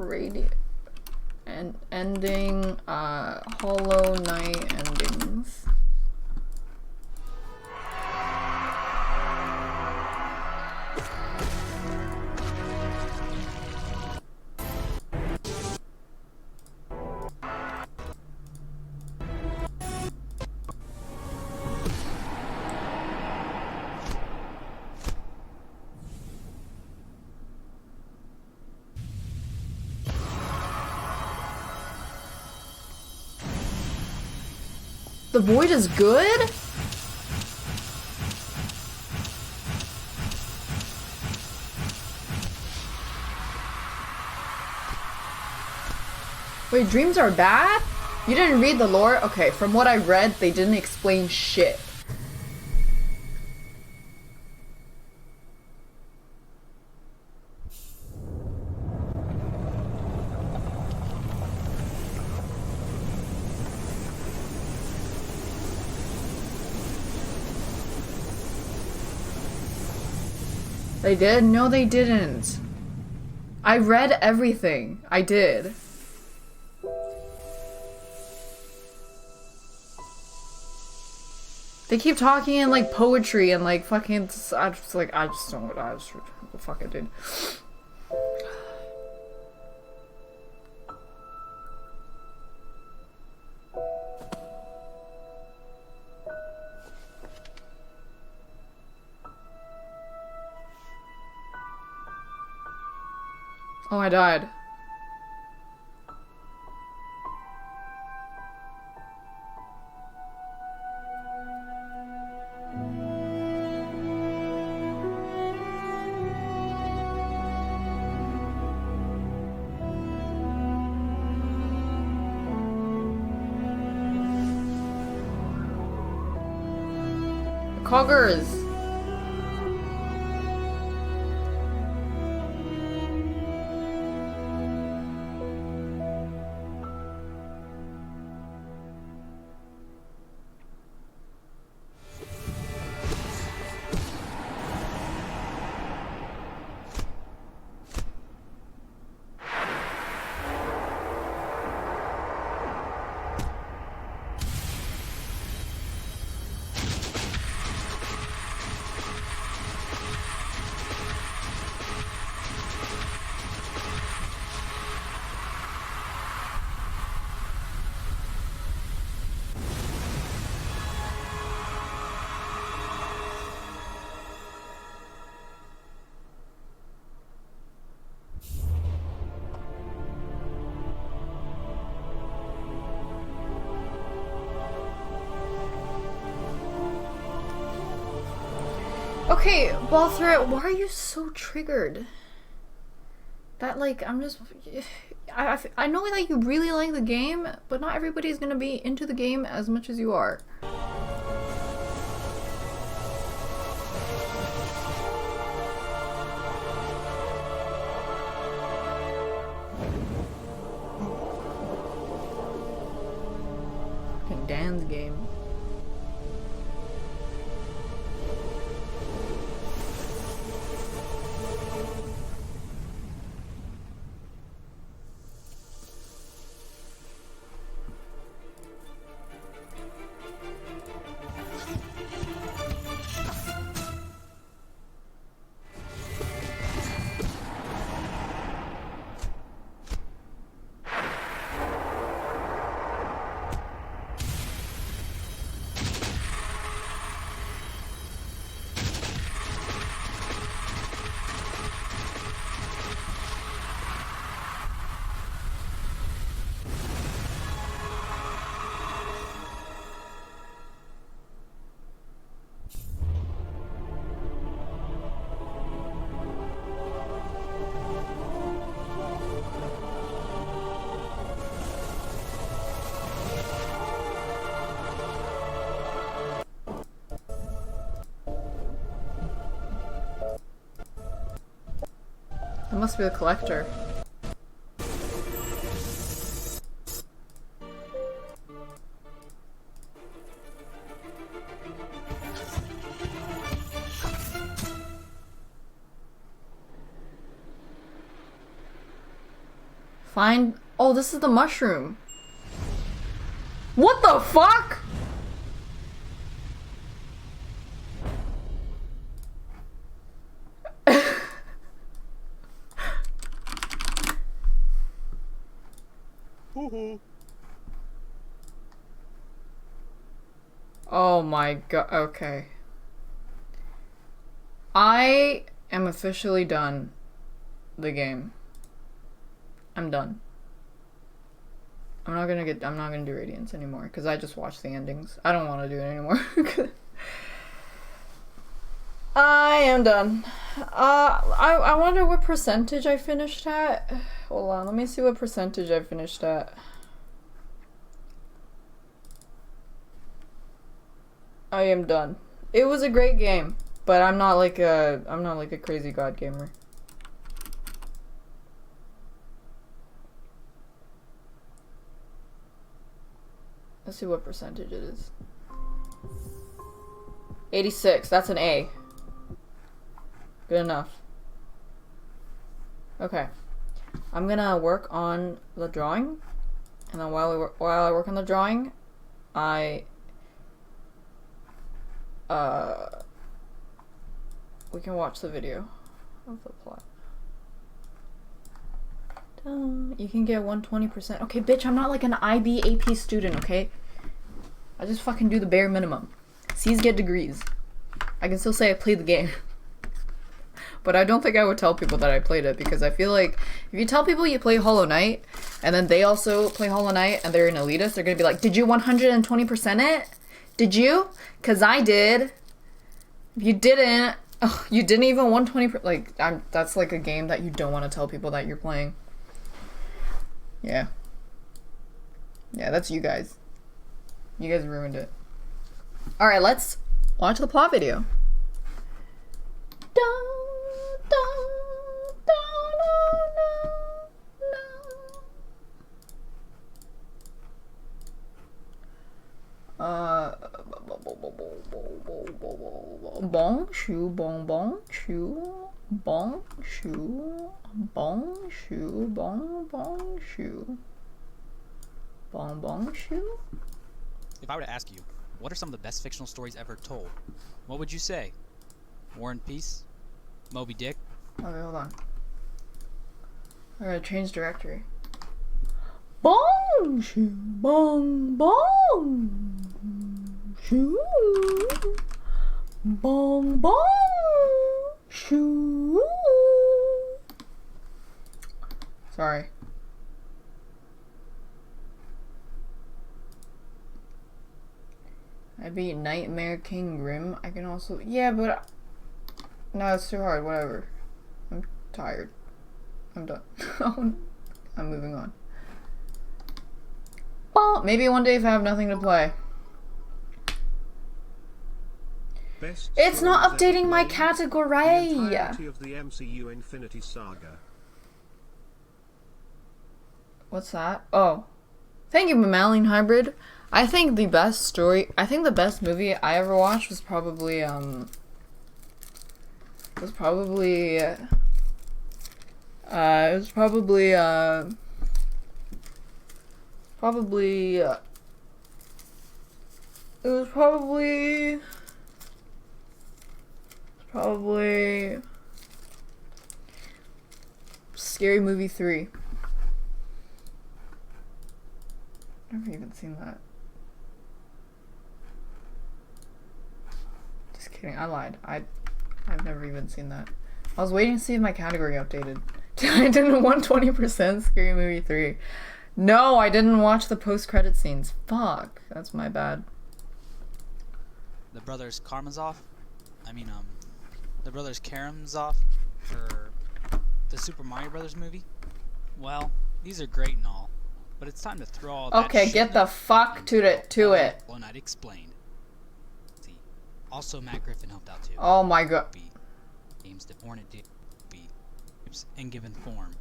radio and ending Hollow Knight endings. The Void is good? Wait, dreams are bad? You didn't read the lore? Okay, from what I read, they didn't explain shit. They did? No, they didn't. I read everything. I did. They keep talking in like poetry and like fucking. I just don't. What the fuck I did. Oh, I died. Coggers. Okay, Balthret, why are you so triggered? That, like, I'm just... I know that you really like the game, but not everybody's gonna be into the game as much as you are. Fucking Dan's game. It must be a collector. Find. Oh, this is the mushroom. What the fuck? Oh my god. Okay. I am officially done the game. I'm done. I'm not gonna do Radiance anymore because I just watched the endings. I don't want to do it anymore. I am done. I wonder what percentage I finished at. Hold on, let me see what percentage I finished at. I am done. It was a great game, but I'm not like a crazy god gamer. Let's see what percentage it is. 86. That's an A. Good enough. Okay. I'm gonna work on the drawing, and then while I work on the drawing, we can watch the video of the plot. You can get 120%. Okay, bitch, I'm not like an IB AP student, okay? I just fucking do the bare minimum. C's get degrees. I can still say I played the game. But I don't think I would tell people that I played it, because I feel like if you tell people you play Hollow Knight, and then they also play Hollow Knight, and they're an elitist, they're gonna be like, did you 120% it? Did you? Cause I did. If you didn't, oh, you didn't even 120%, like, that's like a game that you don't want to tell people that you're playing. Yeah. Yeah, that's you guys. You guys ruined it. Alright, let's watch the plot video. Bong shoe bong bong shoe bong shoe bong shoe bong bong shoe bong bong shoe. If I were to ask you, what are some of the best fictional stories ever told? What would you say? War and Peace? Moby Dick? Okay, hold on. I gotta change directory. Bong shoe bong bong shoe bong bong shoe. Sorry. I beat Nightmare King Grim. I can also... Yeah, but... No, it's too hard. Whatever. I'm tired. I'm done. I'm moving on. Well, maybe one day if I have nothing to play. It's not updating my category. Of the MCU Infinity Saga. What's that? Oh. Thank you, Mammalian Hybrid. I think the best movie I ever watched was probably, Scary Movie 3. I've never even seen that. Just kidding, I lied. I've never even seen that. I was waiting to see if my category updated. I didn't 120% Scary Movie 3. No, I didn't watch the post-credit scenes. Fuck, that's my bad. The brothers Karamazov for the Super Mario Brothers movie? Well, these are great and all, but it's time to throw all that Okay, shit get the fuck to it. Well, not explained. See, also Matt Griffin helped out too. Oh my god. Games that born it be and given form.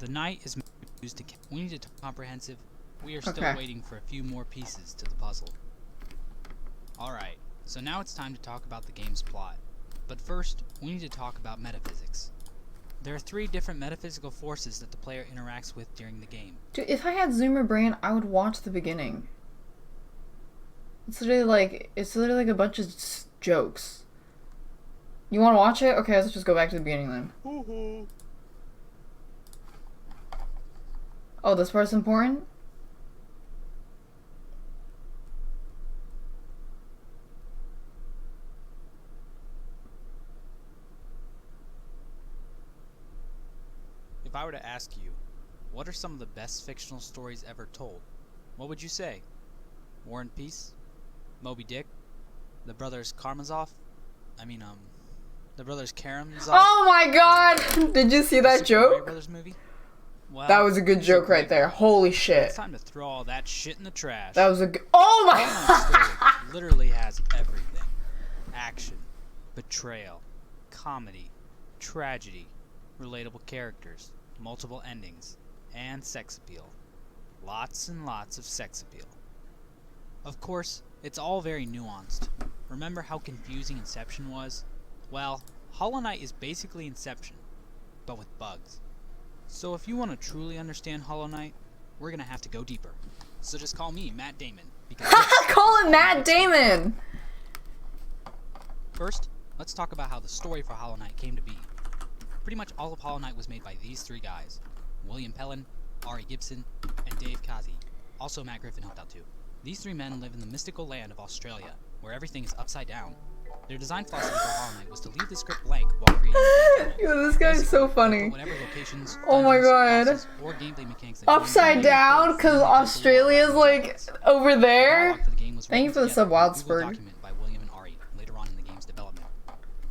The night is used to. We need to comprehensive. We are still waiting for a few more pieces to the puzzle. All right, so now it's time to talk about the game's plot. But first, we need to talk about metaphysics. There are 3 different metaphysical forces that the player interacts with during the game. Dude, if I had Zoomer Brain, I would watch the beginning. It's literally like a bunch of jokes. You want to watch it? Okay, let's just go back to the beginning then. Oh, this part's important? If I were to ask you, what are some of the best fictional stories ever told? What would you say? War and Peace? Moby Dick? The Brothers Karamazov? The Brothers Karamazov? Oh my god! Did you see that joke? Brothers movie? Well, that was a good joke right there. Holy shit. It's time to throw all that shit in the trash. That was a good... Oh my god! Literally has everything. Action, betrayal, comedy, tragedy, relatable characters, multiple endings, and sex appeal. Lots and lots of sex appeal. Of course, it's all very nuanced. Remember how confusing Inception was? Well, Hollow Knight is basically Inception, but with bugs. So if you want to truly understand Hollow Knight, we're gonna have to go deeper. So just call me Matt Damon. Because call him Matt Damon! First, let's talk about how the story for Hollow Knight came to be. Pretty much all of Hollow Knight was made by these 3 guys. William Pellin, Ari Gibson, and Dave Kazi. Also Matt Griffin helped out too. These 3 men live in the mystical land of Australia, where everything is upside down. Their design philosophy for Hollow Knight was to leave the script blank while creating the game. Yo, this guy's so funny. Locations, oh my god. or gameplay mechanics upside down, because Australia's like over there. Thank you for the sub, Wild Spurred. By William and Ari later on in the game's development.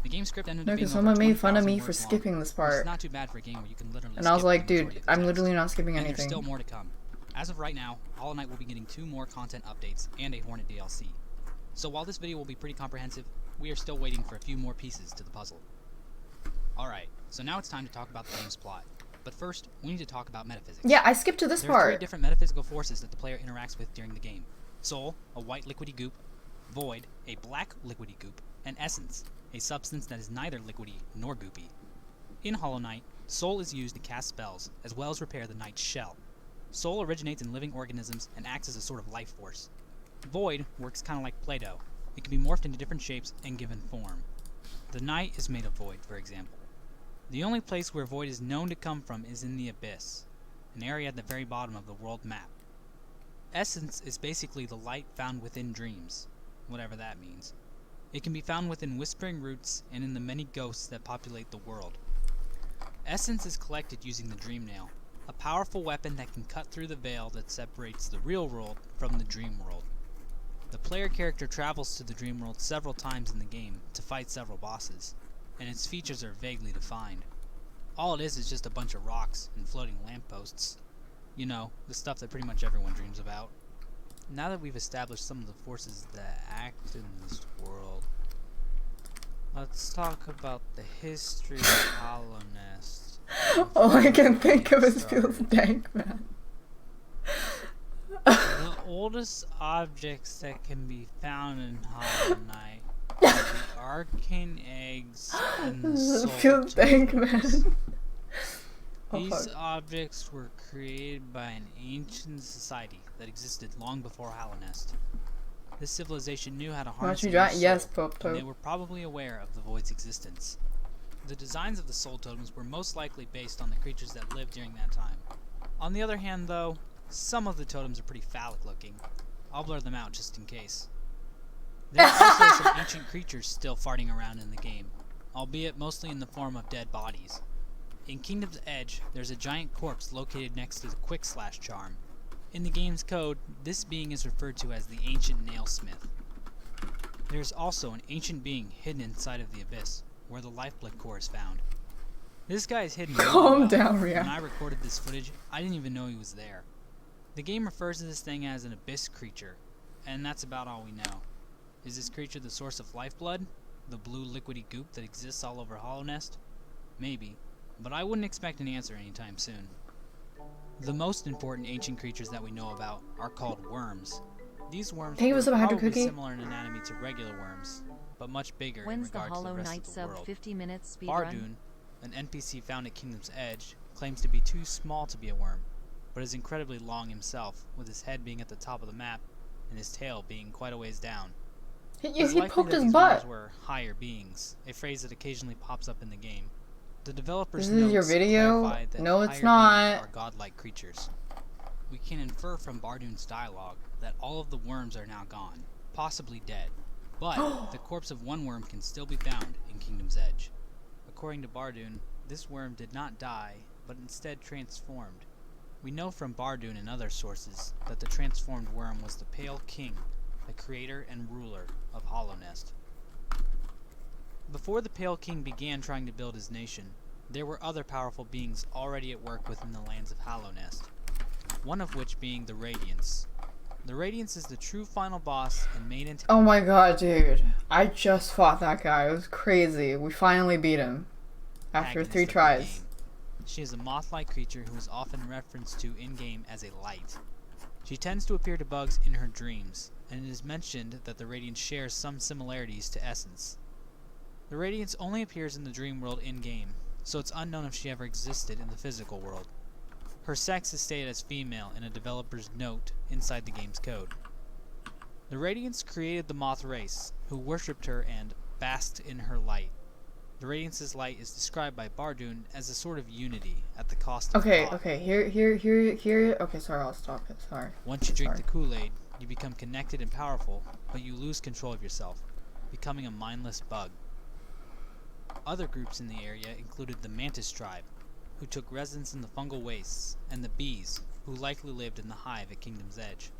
The game script ended no, because someone made fun of me for skipping this part. It's not too bad for a game where you can literally and I was like, dude, I'm literally not skipping anything. There's still more to come. As of right now, Hollow Knight will be getting 2 more content updates and a Hornet DLC. So while this video will be pretty comprehensive, we are still waiting for a few more pieces to the puzzle. Alright, so now it's time to talk about the game's plot. But first, we need to talk about metaphysics. Yeah, I skipped to this part. There are 3 different metaphysical forces that the player interacts with during the game. Soul, a white liquidy goop, Void, a black liquidy goop, and Essence, a substance that is neither liquidy nor goopy. In Hollow Knight, Soul is used to cast spells, as well as repair the Knight's shell. Soul originates in living organisms and acts as a sort of life force. Void works kind of like Play-Doh. It can be morphed into different shapes and given form. The Knight is made of Void, for example. The only place where Void is known to come from is in the Abyss, an area at the very bottom of the world map. Essence is basically the light found within dreams, whatever that means. It can be found within whispering roots and in the many ghosts that populate the world. Essence is collected using the Dream Nail, a powerful weapon that can cut through the veil that separates the real world from the dream world. The player character travels to the dream world several times in the game to fight several bosses, and its features are vaguely defined. All it is just a bunch of rocks and floating lampposts. You know, the stuff that pretty much everyone dreams about. Now that we've established some of the forces that act in this world, let's talk about the history of Hollow Nest. All I can think of is Feels Dank, man. The oldest objects that can be found in Hollow Knight are the arcane eggs and the soul Feels Dank, man. These objects were created by an ancient society that existed long before Hollow Nest. This civilization knew how to harness the soul, yes, Pope. and they were probably aware of the Void's existence. The designs of the soul totems were most likely based on the creatures that lived during that time. On the other hand, though, some of the totems are pretty phallic looking. I'll blur them out just in case. There are also some ancient creatures still farting around in the game, albeit mostly in the form of dead bodies. In Kingdom's Edge, there's a giant corpse located next to the Quick Slash charm. In the game's code, this being is referred to as the Ancient Nailsmith. There's also an ancient being hidden inside of the Abyss, where the Lifeblood Core is found. This guy is hidden really well. Calm down, Rhea. When I recorded this footage, I didn't even know he was there. The game refers to this thing as an Abyss creature, and that's about all we know. Is this creature the source of Lifeblood? The blue liquidy goop that exists all over Hollow Nest? Maybe, but I wouldn't expect an answer anytime soon. The most important ancient creatures that we know about are called worms. These worms are probably similar in anatomy to regular worms, but much bigger in regards to the rest of the world. 50 minutes speedrun? Bardoon, an NPC found at Kingdom's Edge, claims to be too small to be a worm, but is incredibly long himself, with his head being at the top of the map and his tail being quite a ways down. He poked his butt. Were higher beings, a phrase that occasionally pops up in the game. The developers This is your video? that No, it's higher not. beings are godlike creatures. We can infer from Bardoon's dialogue that all of the worms are now gone, possibly dead, but the corpse of one worm can still be found in Kingdom's Edge. According to Bardoon, this worm did not die, but instead transformed. We know from Bardoon and other sources that the transformed worm was the Pale King, the creator and ruler of Hollownest. Before the Pale King began trying to build his nation, there were other powerful beings already at work within the lands of Hollownest, one of which being the Radiance. The Radiance is the true final boss and main antagonist. Oh my god, dude. I just fought that guy. It was crazy. We finally beat him. After 3 tries. She is a moth-like creature who is often referenced to in-game as a light. She tends to appear to bugs in her dreams, and it is mentioned that the Radiance shares some similarities to Essence. The Radiance only appears in the dream world in-game, so it's unknown if she ever existed in the physical world. Her sex is stated as female in a developer's note inside the game's code. The Radiance created the Moth race, who worshipped her and basked in her light. The Radiance's light is described by Bardoon as a sort of unity at the cost of Okay, thought. okay, here. Okay, sorry, I'll stop it. Sorry. Once you drink the Kool-Aid, you become connected and powerful, but you lose control of yourself, becoming a mindless bug. Other groups in the area included the Mantis tribe, who took residence in the fungal wastes, and the bees, who likely lived in the hive at Kingdom's Edge.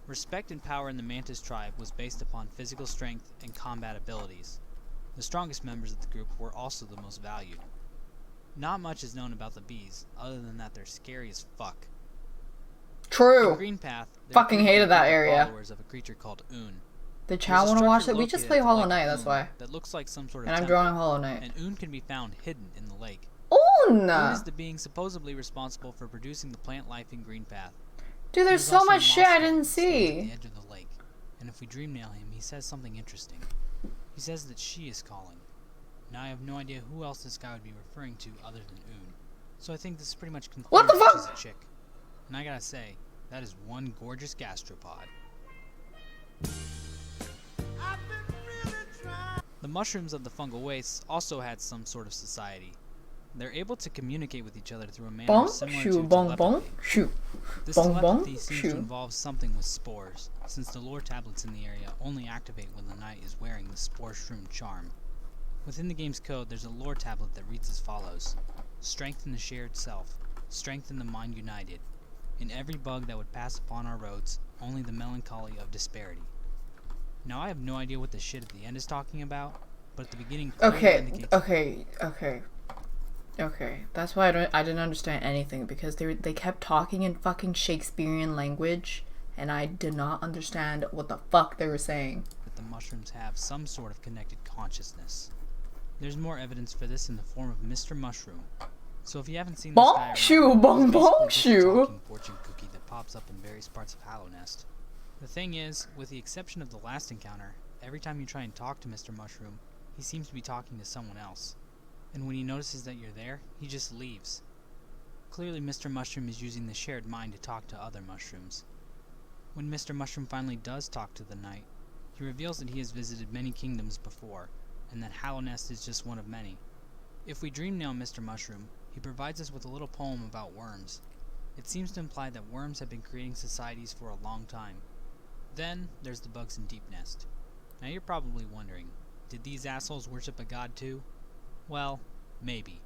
Respect and power in the Mantis tribe was based upon physical strength and combat abilities. The strongest members of the group were also the most valued. Not much is known about the bees, other than that they're scary as fuck. True. In Green Path, Fucking hated that area. Followers of a creature called Oon. Did Chow want to watch it? We just play Hollow Knight, that's why. That looks like some sort of And I'm temple, drawing Hollow Knight. and Oon can be found hidden in the lake. Oon! Oon is the being supposedly responsible for producing the plant life in Green Path. Dude, there's so much shit I didn't see. At the edge of the lake, and if we dream nail him, he says something interesting. He says that she is calling. Now I have no idea who else this guy would be referring to other than Oon. So I think this is pretty much confirmed What the that fuck? she's a chick. And I gotta say, that is one gorgeous gastropod. The mushrooms of the fungal wastes also had some sort of society. They're able to communicate with each other through a manner Bong, similar shoo, to bong, bong, telepathy. shoo. This Bong, bong, telepathy seems shoo. to involve something with spores, since the lore tablets in the area only activate when the knight is wearing the Spore Shroom charm. Within the game's code, there's a lore tablet that reads as follows: Strength in the shared self, strength in the mind united. In every bug that would pass upon our roads, only the melancholy of disparity. Now I have no idea what the shit at the end is talking about, but at the beginning clearly indicates Okay. That's why I didn't understand anything, because they kept talking in fucking Shakespearean language, and I did not understand what the fuck they were saying. that the mushrooms have some sort of connected consciousness. There's more evidence for this in the form of Mr. Mushroom. So if you haven't seen this Bong guy around, shoo, bong he's bong basically just a shoo. talking fortune cookie that pops up in various parts of Hollownest. The thing is, with the exception of the last encounter, every time you try and talk to Mr. Mushroom, he seems to be talking to someone else. And when he notices that you're there, he just leaves. Clearly Mr. Mushroom is using the shared mind to talk to other mushrooms. When Mr. Mushroom finally does talk to the knight, he reveals that he has visited many kingdoms before, and that Hollownest is just one of many. If we dream nail Mr. Mushroom, he provides us with a little poem about worms. It seems to imply that worms have been creating societies for a long time. Then, there's the bugs in Deep Nest. Now you're probably wondering, did these assholes worship a god too? Well, maybe.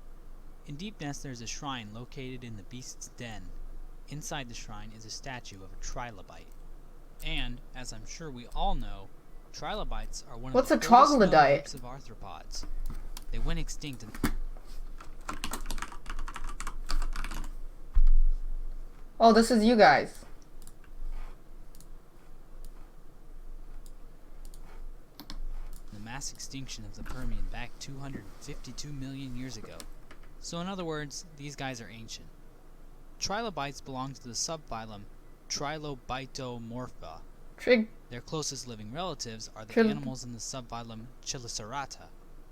In Deep Nest there's a shrine located in the Beast's Den. Inside the shrine is a statue of a trilobite. And, as I'm sure we all know, trilobites are one What's of a the oldest known troglodyte? groups of arthropods. They went extinct in Oh, this is you guys. the mass extinction of the Permian back 252 million years ago. So in other words, these guys are ancient. Trilobites belong to the subphylum Trilobitomorpha. Trig. Their closest living relatives are the Tril- animals in the subphylum Chelicerata,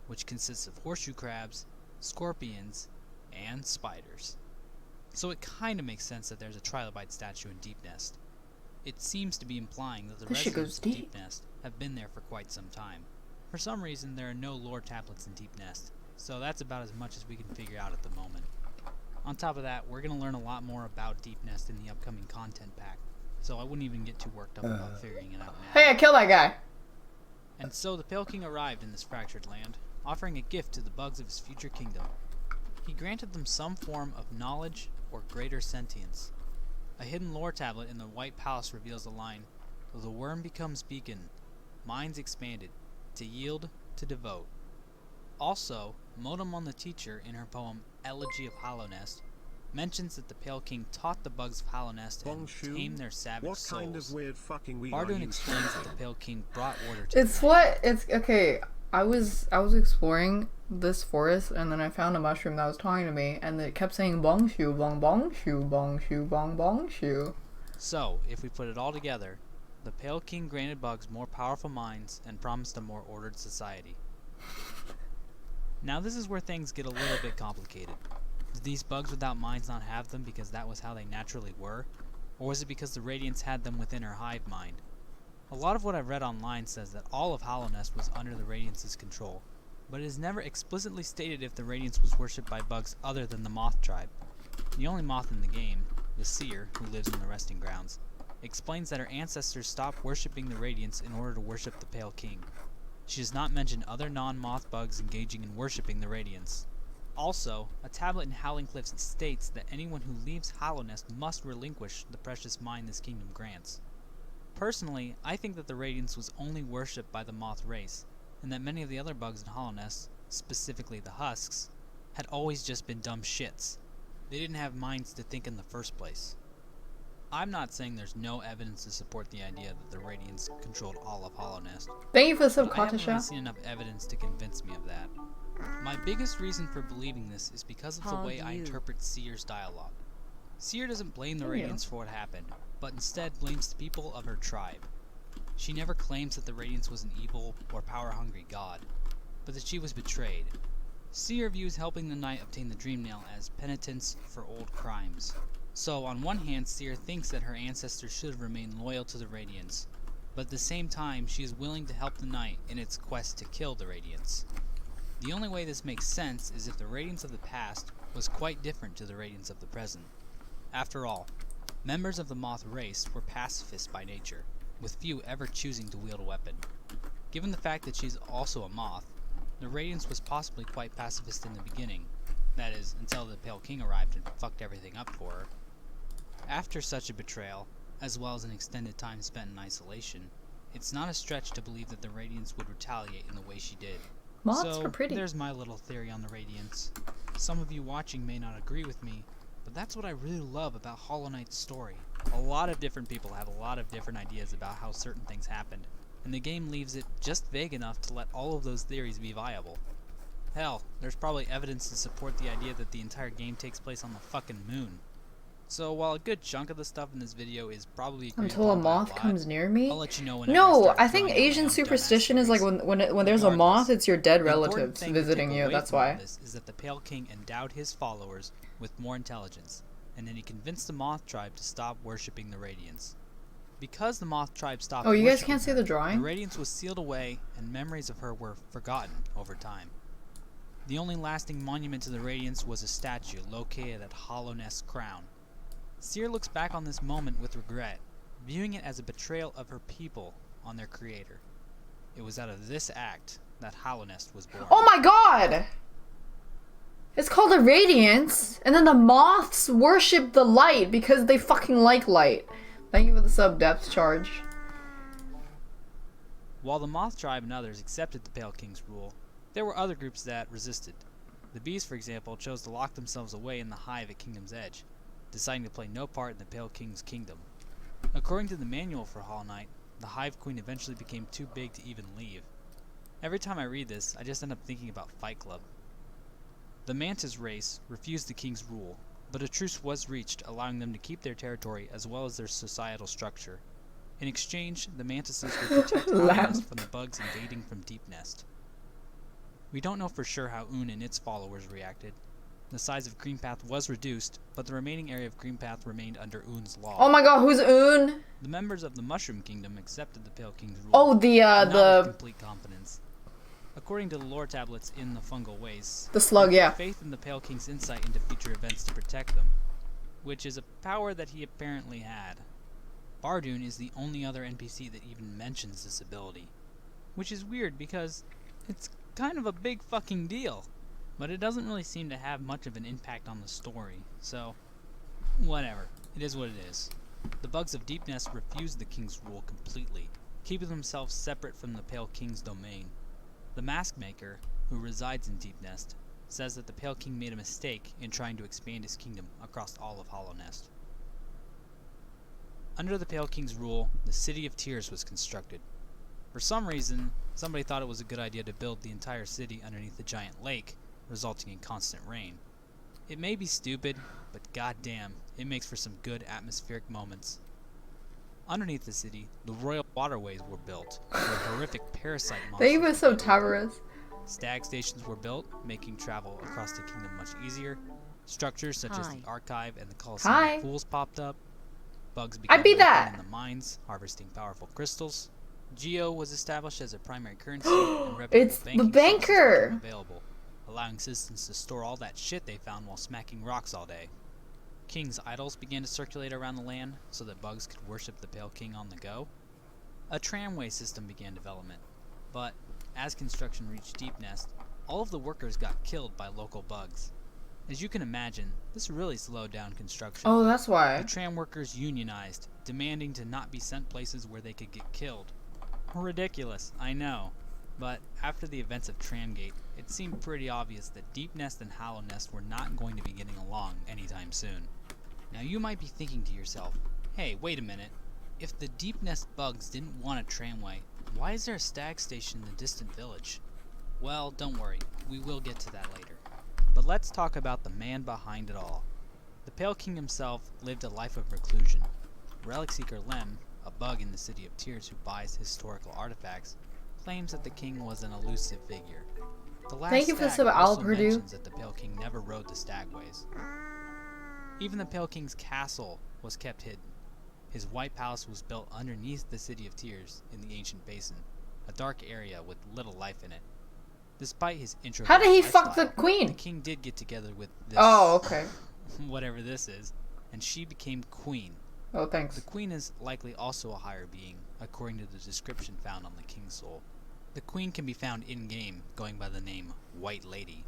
which consists of horseshoe crabs, scorpions, and spiders. So it kinda makes sense that there's a trilobite statue in Deep Nest. It seems to be implying that the This shit residents goes of Deep Nest have been there for quite some time. For some reason, there are no lore tablets in Deep Nest, so that's about as much as we can figure out at the moment. On top of that, we're going to learn a lot more about Deep Nest in the upcoming content pack, so I wouldn't even get too worked up about figuring it out now. Hey, I killed that guy! And so the Pale King arrived in this fractured land, offering a gift to the bugs of his future kingdom. He granted them some form of knowledge or greater sentience. A hidden lore tablet in the White Palace reveals the line, "Though the worm becomes beacon, minds expanded, to yield, to devote." Also, Modamon the Teacher, in her poem Elegy of Hallownest, mentions that the Pale King taught the bugs of Hallownest and tamed their savage What souls. kind of weird fucking weed Bardun are you explains smoking? that the Pale King brought order to It's the what it's okay. I was exploring this forest and then I found a mushroom that was talking to me and it kept saying bong shu bong bong shu bong shu bong bong shu. So, if we put it all together, the Pale King granted bugs more powerful minds and promised a more ordered society. Now this is where things get a little bit complicated. Did these bugs without minds not have them because that was how they naturally were? Or was it because the Radiance had them within her hive mind? A lot of what I've read online says that all of Hallownest was under the Radiance's control, but it is never explicitly stated if the Radiance was worshipped by bugs other than the Moth tribe. The only moth in the game, the Seer, who lives in the Resting Grounds, explains that her ancestors stopped worshipping the Radiance in order to worship the Pale King. She does not mention other non-moth bugs engaging in worshipping the Radiance. Also, a tablet in Howling Cliffs states that anyone who leaves Hallownest must relinquish the precious mind this kingdom grants. Personally, I think that the Radiance was only worshipped by the moth race, and that many of the other bugs in Hallownest, specifically the husks, had always just been dumb shits. They didn't have minds to think in the first place. I'm not saying there's no evidence to support the idea that the Radiance controlled all of Hallownest. Thank you for the sub, But I haven't really Katasha. seen enough evidence to convince me of that. My biggest reason for believing this is because of the way I interpret Seer's dialogue. Seer doesn't blame the Radiance for what happened, but instead blames the people of her tribe. She never claims that the Radiance was an evil or power-hungry god, but that she was betrayed. Seer views helping the knight obtain the Dream Nail as penitence for old crimes. So, on one hand, Seer thinks that her ancestors should have remained loyal to the Radiance, but at the same time, she is willing to help the knight in its quest to kill the Radiance. The only way this makes sense is if the Radiance of the past was quite different to the Radiance of the present. After all, members of the Moth race were pacifists by nature, with few ever choosing to wield a weapon. Given the fact that she's also a Moth, the Radiance was possibly quite pacifist in the beginning, that is, until the Pale King arrived and fucked everything up for her. After such a betrayal, as well as an extended time spent in isolation, it's not a stretch to believe that the Radiance would retaliate in the way she did. Moths So, are pretty. there's my little theory on the Radiance. Some of you watching may not agree with me, but that's what I really love about Hollow Knight's story. A lot of different people have a lot of different ideas about how certain things happened, and the game leaves it just vague enough to let all of those theories be viable. Hell, there's probably evidence to support the idea that the entire game takes place on the fucking moon. So while a good chunk of the stuff in this video is probably agreed Until a upon by moth lot, comes near me? I'll let you know whenever No, start I think throwing out my Asian own dumbass superstition is like theories. when there's a moth, Regardless, it's your dead the important relatives thing to visiting take you, away that's from all why. this is that the Pale King endowed his followers with more intelligence, and then he convinced the Moth tribe to stop worshipping the Radiance. Because the Moth tribe stopped Oh, you guys worshipping can't see her, the drawing? the Radiance was sealed away, and memories of her were forgotten over time. The only lasting monument to the Radiance was a statue located at Hallownest Crown. Seer looks back on this moment with regret, viewing it as a betrayal of her people on their creator. It was out of this act that Hallownest was born. Oh my god! It's called a radiance, and then the moths worship the light because they fucking like light. Thank you for the sub depth charge. While the Moth tribe and others accepted the Pale King's rule, there were other groups that resisted. The bees, for example, chose to lock themselves away in the hive at Kingdom's Edge, deciding to play no part in the Pale King's kingdom. According to the manual for Hollow Knight, the Hive Queen eventually became too big to even leave. Every time I read this, I just end up thinking about Fight Club. The Mantis race refused the king's rule, but a truce was reached, allowing them to keep their territory as well as their societal structure. In exchange, the Mantises would protect Hallownest from the bugs invading from Deep Nest. We don't know for sure how Un and its followers reacted. The size of Greenpath was reduced, but the remaining area of Greenpath remained under Un's law. Oh my god, who's Un? The members of the Mushroom Kingdom accepted the Pale King's rule. Oh, not with complete confidence. According to the lore tablets in the fungal wastes, the slug, yeah. Faith in the Pale King's insight into future events to protect them, which is a power that he apparently had. Bardoon is the only other NPC that even mentions this ability, which is weird because it's kind of a big fucking deal, but it doesn't really seem to have much of an impact on the story, so whatever, it is what it is. The bugs of Deep Nest refused the King's rule completely, keeping themselves separate from the Pale King's domain. The Mask Maker, who resides in Deep Nest, says that the Pale King made a mistake in trying to expand his kingdom across all of Hollow Nest. Under the Pale King's rule, the City of Tears was constructed. For some reason, somebody thought it was a good idea to build the entire city underneath a giant lake, resulting in constant rain. It may be stupid, but goddamn, it makes for some good atmospheric moments. Underneath the city, the royal waterways were built, where horrific parasite monsters. They were so Tavares. Stag stations were built, making travel across the kingdom much easier. Structures such as the Archive and the Coliseum of Fools popped up. Bugs began working in the mines, harvesting powerful crystals. Geo was established as a primary currency, and it's the banker became available, allowing citizens to store all that shit they found while smacking rocks all day. King's idols began to circulate around the land so that bugs could worship the Pale King on the go. A tramway system began development, but as construction reached Deep Nest, all of the workers got killed by local bugs. As you can imagine, this really slowed down construction. Oh, that's why. The tram workers unionized, demanding to not be sent places where they could get killed. Ridiculous, I know. But after the events of Tramgate, it seemed pretty obvious that Deep Nest and Hollow Nest were not going to be getting along anytime soon. Now you might be thinking to yourself, hey, wait a minute. If the Deep Nest bugs didn't want a tramway, why is there a stag station in the distant village? Well, don't worry, we will get to that later. But let's talk about the man behind it all. The Pale King himself lived a life of reclusion. Relic Seeker Lem, a bug in the City of Tears who buys historical artifacts, claims that the king was an elusive figure. The last Thank you for the stag sub, also Purdue. mentions that the Pale King never rode the stagways. Even the Pale King's castle was kept hidden. His White Palace was built underneath the City of Tears in the ancient basin, a dark area with little life in it. Despite his introvert How did he lifestyle, fuck the queen? the king did get together with this, Oh, okay. whatever this is, and she became queen. Oh, thanks. The queen is likely also a higher being, according to the description found on the King's Soul. The queen can be found in-game, going by the name White Lady.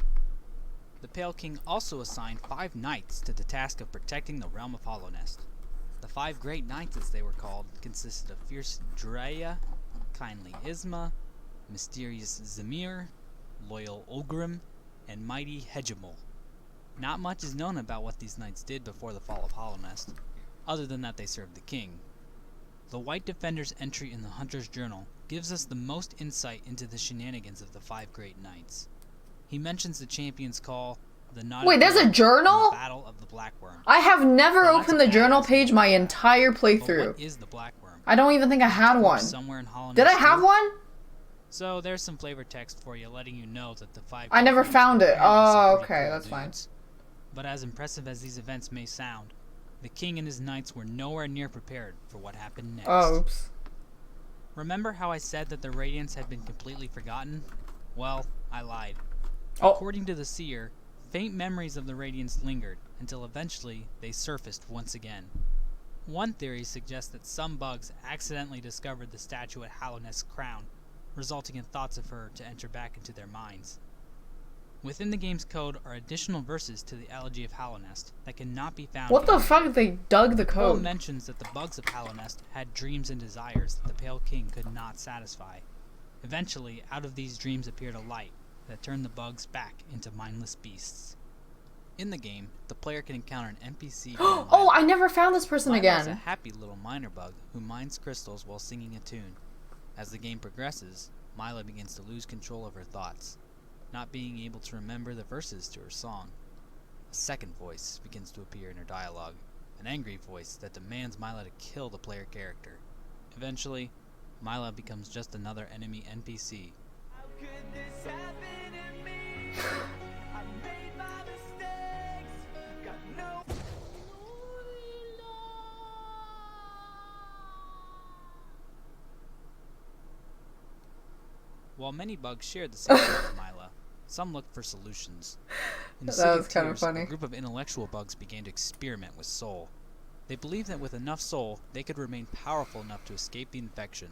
The Pale King also assigned 5 knights to the task of protecting the realm of Hollow Nest. The 5 great knights, as they were called, consisted of fierce Drea, kindly Isma, mysterious Zamir, loyal Ulgrim, and mighty Hegemol. Not much is known about what these knights did before the fall of Hollow Nest, other than that they served the king. The White Defender's entry in the Hunter's Journal gives us the most insight into the shenanigans of the 5 great knights. He mentions the champion's call, the Wait, there's a journal? the Battle of the Blackworm. I have never Now, opened that's the a journal badass page name. my entire But playthrough. what is the Blackworm? I don't even think I had one. Somewhere in Hollow Did I Nest have too? one? So there's some flavor text for you letting you know that the 5 I never great found knights it. were apparently some Oh, pretty okay, cool that's fine. dudes. But as impressive as these events may sound, the king and his knights were nowhere near prepared for what happened next. Oh, oops. Remember how I said that the Radiants had been completely forgotten? Well, I lied. Oh. According to the Seer, faint memories of the Radiants lingered until eventually they surfaced once again. One theory suggests that some bugs accidentally discovered the statue at Hollow Nest's crown, resulting in thoughts of her to enter back into their minds. Within the game's code are additional verses to the Elegy of Hollow Nest that cannot be found. What the anywhere. fuck? They dug the Cole code. mentions that the bugs of Hollow Nest had dreams and desires that the Pale King could not satisfy. Eventually, out of these dreams appeared a light that turned the bugs back into mindless beasts. In the game, the player can encounter an NPC. Oh, I never found this person Mila is a again. happy little miner bug who mines crystals while singing a tune. As the game progresses, Mila begins to lose control of her thoughts, not being able to remember the verses to her song. A second voice begins to appear in her dialogue, an angry voice that demands Mila to kill the player character. Eventually, Mila becomes just another enemy NPC. How could this happen to me? While many bugs shared the same fate as Mila, some looked for solutions. In the City of Tears, a group of intellectual bugs began to experiment with Soul. They believed that with enough Soul, they could remain powerful enough to escape the infection.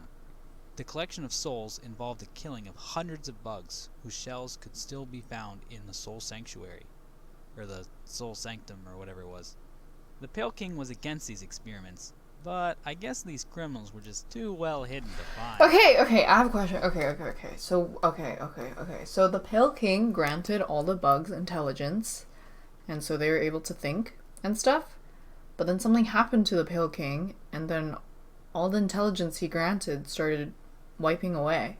The collection of souls involved the killing of hundreds of bugs whose shells could still be found in the Soul Sanctuary, or the Soul Sanctum, or whatever it was. The Pale King was against these experiments, but I guess these criminals were just too well hidden to find. Okay, I have a question. Okay. So the Pale King granted all the bugs intelligence, and so they were able to think and stuff. But then something happened to the Pale King, and then all the intelligence he granted started wiping away.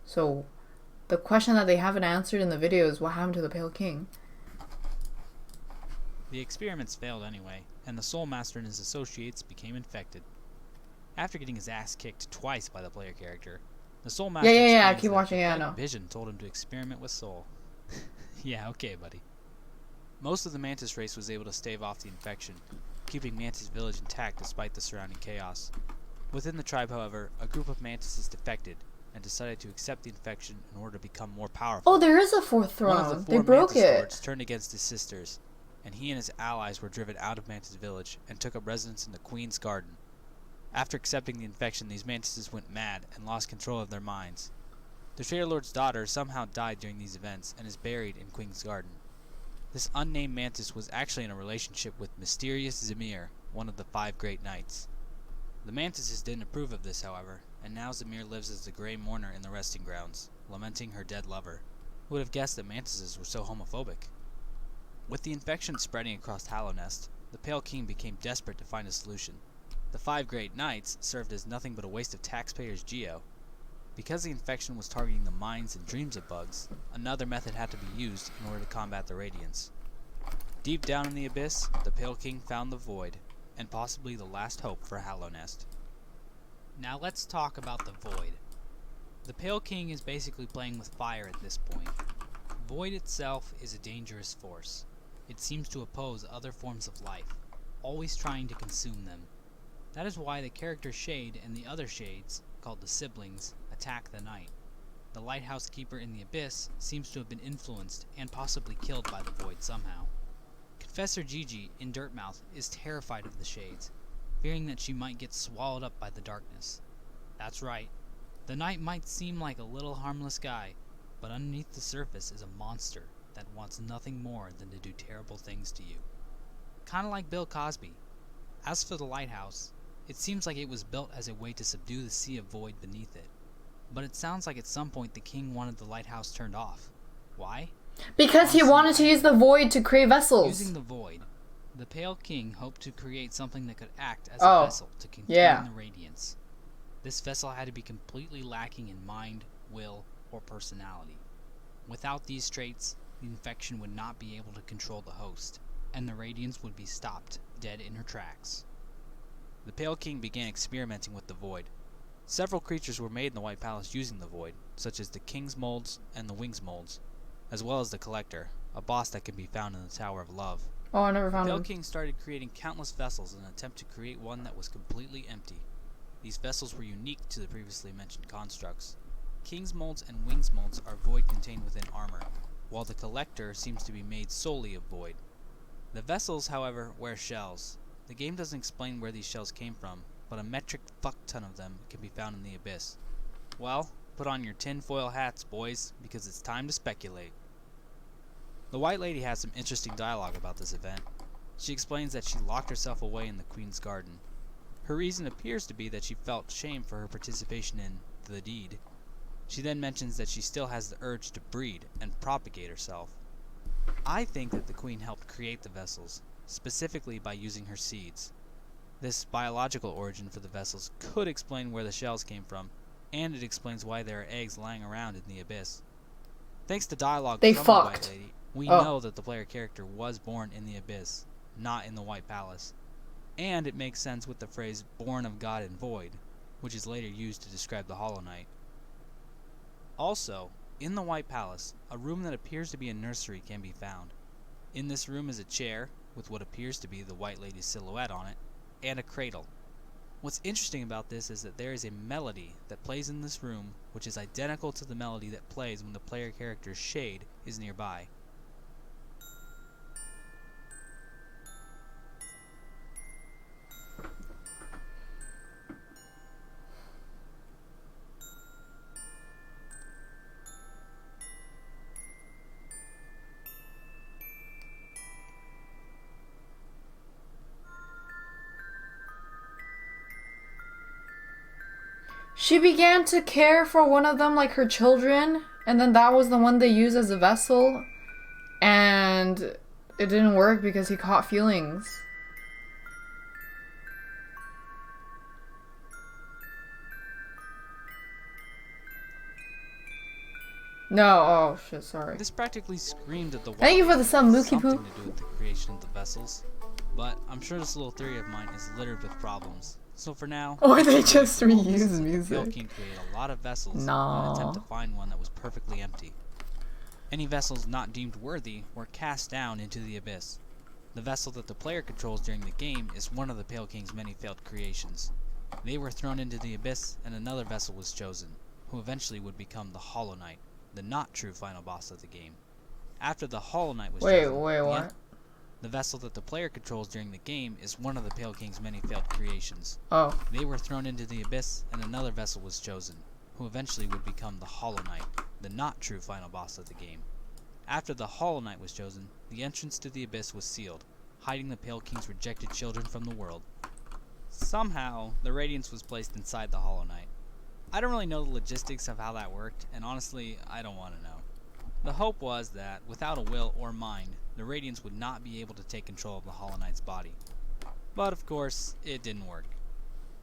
So the question that they haven't answered in the video is what happened to the Pale King? The experiments failed anyway, and the Soul Master and his associates became infected. After getting his ass kicked twice by the player character, the Soul Master I keep watching, I know. Vision told him to experiment with Soul. Yeah, okay, buddy. Most of the Mantis race was able to stave off the infection, keeping Mantis Village intact despite the surrounding chaos. Within the tribe, however, a group of Mantises defected and decided to accept the infection in order to become more powerful. Oh, there is a fourth throne. One of the they four broke Mantis it. lords turned against his sisters, and he and his allies were driven out of Mantis Village and took up residence in the Queen's Garden. After accepting the infection, these Mantises went mad and lost control of their minds. The Trader Lord's daughter somehow died during these events and is buried in Queen's Garden. This unnamed Mantis was actually in a relationship with mysterious Zamir, one of the 5 Great Knights. The Mantises didn't approve of this, however, and now Zamir lives as the Grey Mourner in the resting grounds, lamenting her dead lover. Who would have guessed that Mantises were so homophobic? With the infection spreading across Hallownest, the Pale King became desperate to find a solution. The 5 Great Knights served as nothing but a waste of taxpayers' geo. Because the infection was targeting the minds and dreams of bugs, another method had to be used in order to combat the radiance. Deep down in the abyss, the Pale King found the Void, and possibly the last hope for Hallownest. Now let's talk about the Void. The Pale King is basically playing with fire at this point. Void itself is a dangerous force. It seems to oppose other forms of life, always trying to consume them. That is why the character Shade and the other Shades, called the Siblings, attack the Knight. The lighthouse keeper in the Abyss seems to have been influenced and possibly killed by the Void somehow. Confessor Gigi in Dirtmouth is terrified of the Shades, fearing that she might get swallowed up by the darkness. That's right, the Knight might seem like a little harmless guy, but underneath the surface is a monster that wants nothing more than to do terrible things to you. Kinda like Bill Cosby. As for the lighthouse, it seems like it was built as a way to subdue the sea of void beneath it. But it sounds like at some point the king wanted the lighthouse turned off. Why? Because he wanted to use the void to create vessels. Using the void, the Pale King hoped to create something that could act as a vessel to contain the radiance. This vessel had to be completely lacking in mind, will, or personality. Without these traits, the infection would not be able to control the host, and the radiance would be stopped dead in her tracks. The Pale King began experimenting with the void. Several creatures were made in the White Palace using the void, such as the King's Molds and the Wing's Molds, as well as the Collector, a boss that can be found in the Tower of Love. Oh, I never found The him. Pale King started creating countless vessels in an attempt to create one that was completely empty. These vessels were unique to the previously mentioned constructs. King's Molds and Wing's Molds are void contained within armor, while the Collector seems to be made solely of void. The vessels, however, wear shells. The game doesn't explain where these shells came from, but a metric fuck ton of them can be found in the Abyss. Well, put on your tinfoil hats, boys, because it's time to speculate. The White Lady has some interesting dialogue about this event. She explains that she locked herself away in the Queen's Garden. Her reason appears to be that she felt shame for her participation in the deed. She then mentions that she still has the urge to breed and propagate herself. I think that the Queen helped create the vessels, specifically by using her seeds. This biological origin for the vessels could explain where the shells came from, and it explains why there are eggs lying around in the Abyss. Thanks to dialogue from the White Lady, we know that the player character was born in the Abyss, not in the White Palace. And it makes sense with the phrase, born of God and void, which is later used to describe the Hollow Knight. Also, In the White Palace, a room that appears to be a nursery can be found. In this room is a chair, with what appears to be the White Lady's silhouette on it, and a cradle. What's interesting about this is that there is a melody that plays in this room which is identical to the melody that plays when the player character's shade is nearby. She began to care for one of them like her children, and then that was the one they used as a vessel, and it didn't work because he caught feelings. No, oh shit, sorry. This practically screamed at the White Thank you for the Lady sub, had Mookie something Poo. to do with the creation of the vessels, but I'm sure this little theory of mine is littered with problems. So for now, Or they just Pale reuse King music. created a lot of vessels No. in an attempt to find one that was perfectly empty. Any vessels not deemed worthy were cast down into the abyss. The vessel that the player controls during the game is one of the Pale King's many failed creations. They were thrown into the abyss, and another vessel was chosen, who eventually would become the Hollow Knight, the not true final boss of the game. After the Hollow Knight was chosen, What? the vessel that the player controls during the game is one of the Pale King's many failed creations. Oh. They were thrown into the abyss, and another vessel was chosen, who eventually would become the Hollow Knight, the not true final boss of the game. After the Hollow Knight was chosen, the entrance to the abyss was sealed, hiding the Pale King's rejected children from the world. Somehow, the Radiance was placed inside the Hollow Knight. I don't really know the logistics of how that worked, and honestly, I don't want to know. The hope was that, without a will or mind, the Radiance would not be able to take control of the Hollow Knight's body. But of course, it didn't work.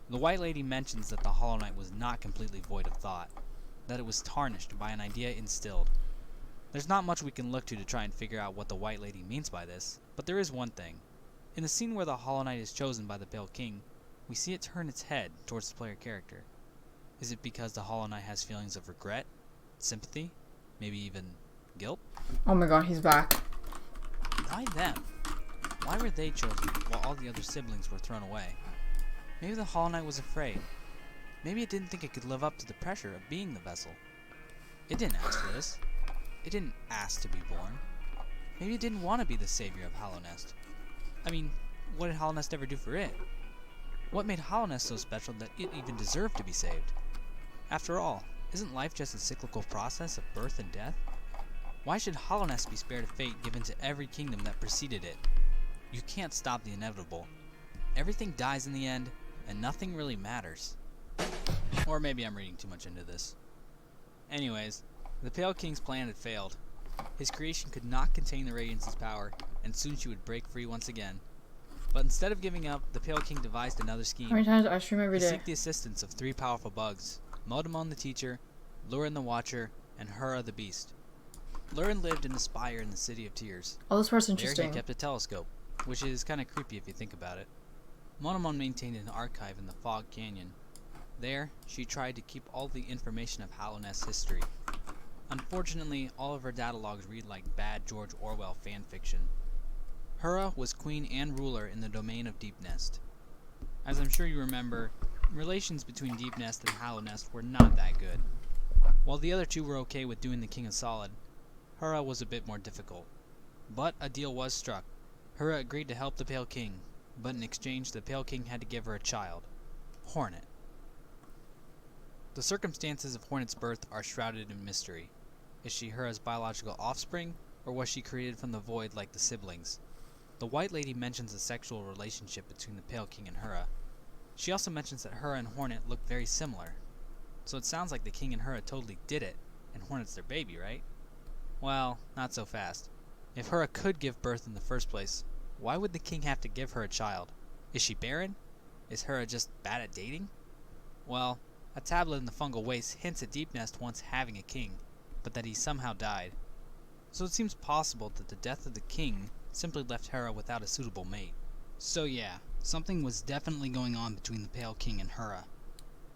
The White Lady mentions that the Hollow Knight was not completely void of thought, that it was tarnished by an idea instilled. There's not much we can look to try and figure out what the White Lady means by this, but there is one thing. In the scene where the Hollow Knight is chosen by the Pale King, we see it turn its head towards the player character. Is it because the Hollow Knight has feelings of regret, sympathy, maybe even guilt? Oh my god, he's back. Why them? Why were they chosen while all the other siblings were thrown away? Maybe the Hollow Knight was afraid. Maybe it didn't think it could live up to the pressure of being the vessel. It didn't ask for this. It didn't ask to be born. Maybe it didn't want to be the savior of Hallownest. I mean, what did Hallownest ever do for it? What made Hallownest so special that it even deserved to be saved? After all, isn't life just a cyclical process of birth and death? Why should Hallownest be spared a fate given to every kingdom that preceded it? You can't stop the inevitable. Everything dies in the end, and nothing really matters. Or maybe I'm reading too much into this. Anyways, the Pale King's plan had failed. His creation could not contain the Radiance's power, and soon she would break free once again. But instead of giving up, the Pale King devised another scheme. How many times do I stream every To day? seek the assistance of three powerful bugs, Modamon the Teacher, Lurin the Watcher, and Hura the Beast. Lurin lived in the spire in the City of Tears. Oh, this part's There interesting. he kept a telescope, which is kinda creepy if you think about it. Modamon maintained an archive in the Fog Canyon. There, she tried to keep all the information of Hallownest's history. Unfortunately, all of her data logs read like bad George Orwell fanfiction. Hura was queen and ruler in the domain of Deepnest. As I'm sure you remember, relations between Deepnest and Hallownest were not that good. While the other two were okay with doing the King a solid, Hura was a bit more difficult. But a deal was struck. Hura agreed to help the Pale King, but in exchange the Pale King had to give her a child, Hornet. The circumstances of Hornet's birth are shrouded in mystery. Is she Hura's biological offspring, or was she created from the void like the siblings? The White Lady mentions a sexual relationship between the Pale King and Hura. She also mentions that Hura and Hornet look very similar. So it sounds like the King and Hura totally did it, and Hornet's their baby, right? Well, not so fast. If Hura could give birth in the first place, why would the King have to give her a child? Is she barren? Is Hura just bad at dating? Well, a tablet in the fungal waste hints at Deepnest once having a king, but that he somehow died. So it seems possible that the death of the king simply left Hura without a suitable mate. So yeah, something was definitely going on between the Pale King and Hura.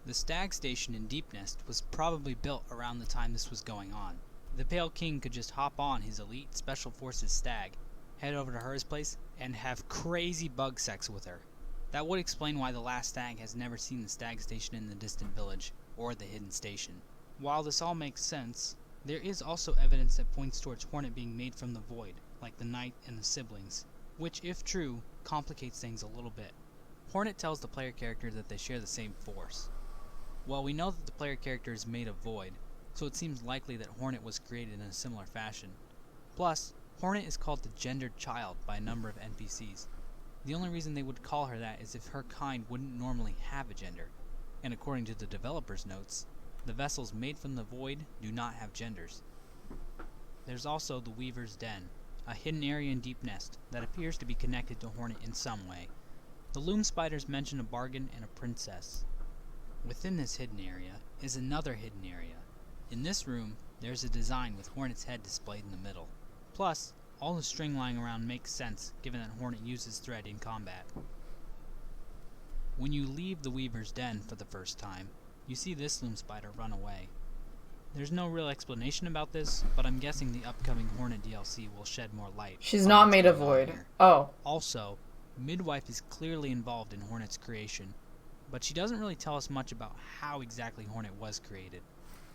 The Stag Station in Deepnest was probably built around the time this was going on. The Pale King could just hop on his elite special forces stag, head over to Her's place, and have crazy bug sex with her. That would explain why the last stag has never seen the stag station in the distant village, or the hidden station. While this all makes sense, there is also evidence that points towards Hornet being made from the void, like the Knight and the siblings, which, if true, complicates things a little bit. Hornet tells the player character that they share the same force. Well, we know that the player character is made of void, so it seems likely that Hornet was created in a similar fashion. Plus, Hornet is called the gendered child by a number of NPCs. The only reason they would call her that is if her kind wouldn't normally have a gender, and according to the developer's notes, the vessels made from the void do not have genders. There's also the Weaver's Den, a hidden area in Deep Nest that appears to be connected to Hornet in some way. The loom spiders mention a bargain and a princess. Within this hidden area is another hidden area. In this room, there's a design with Hornet's head displayed in the middle. Plus, all the string lying around makes sense given that Hornet uses thread in combat. When you leave the Weaver's Den for the first time, you see this loom spider run away. There's no real explanation about this, but I'm guessing the upcoming Hornet DLC will shed more light. She's not made of void. Oh. Also, Midwife is clearly involved in Hornet's creation, but she doesn't really tell us much about how exactly Hornet was created.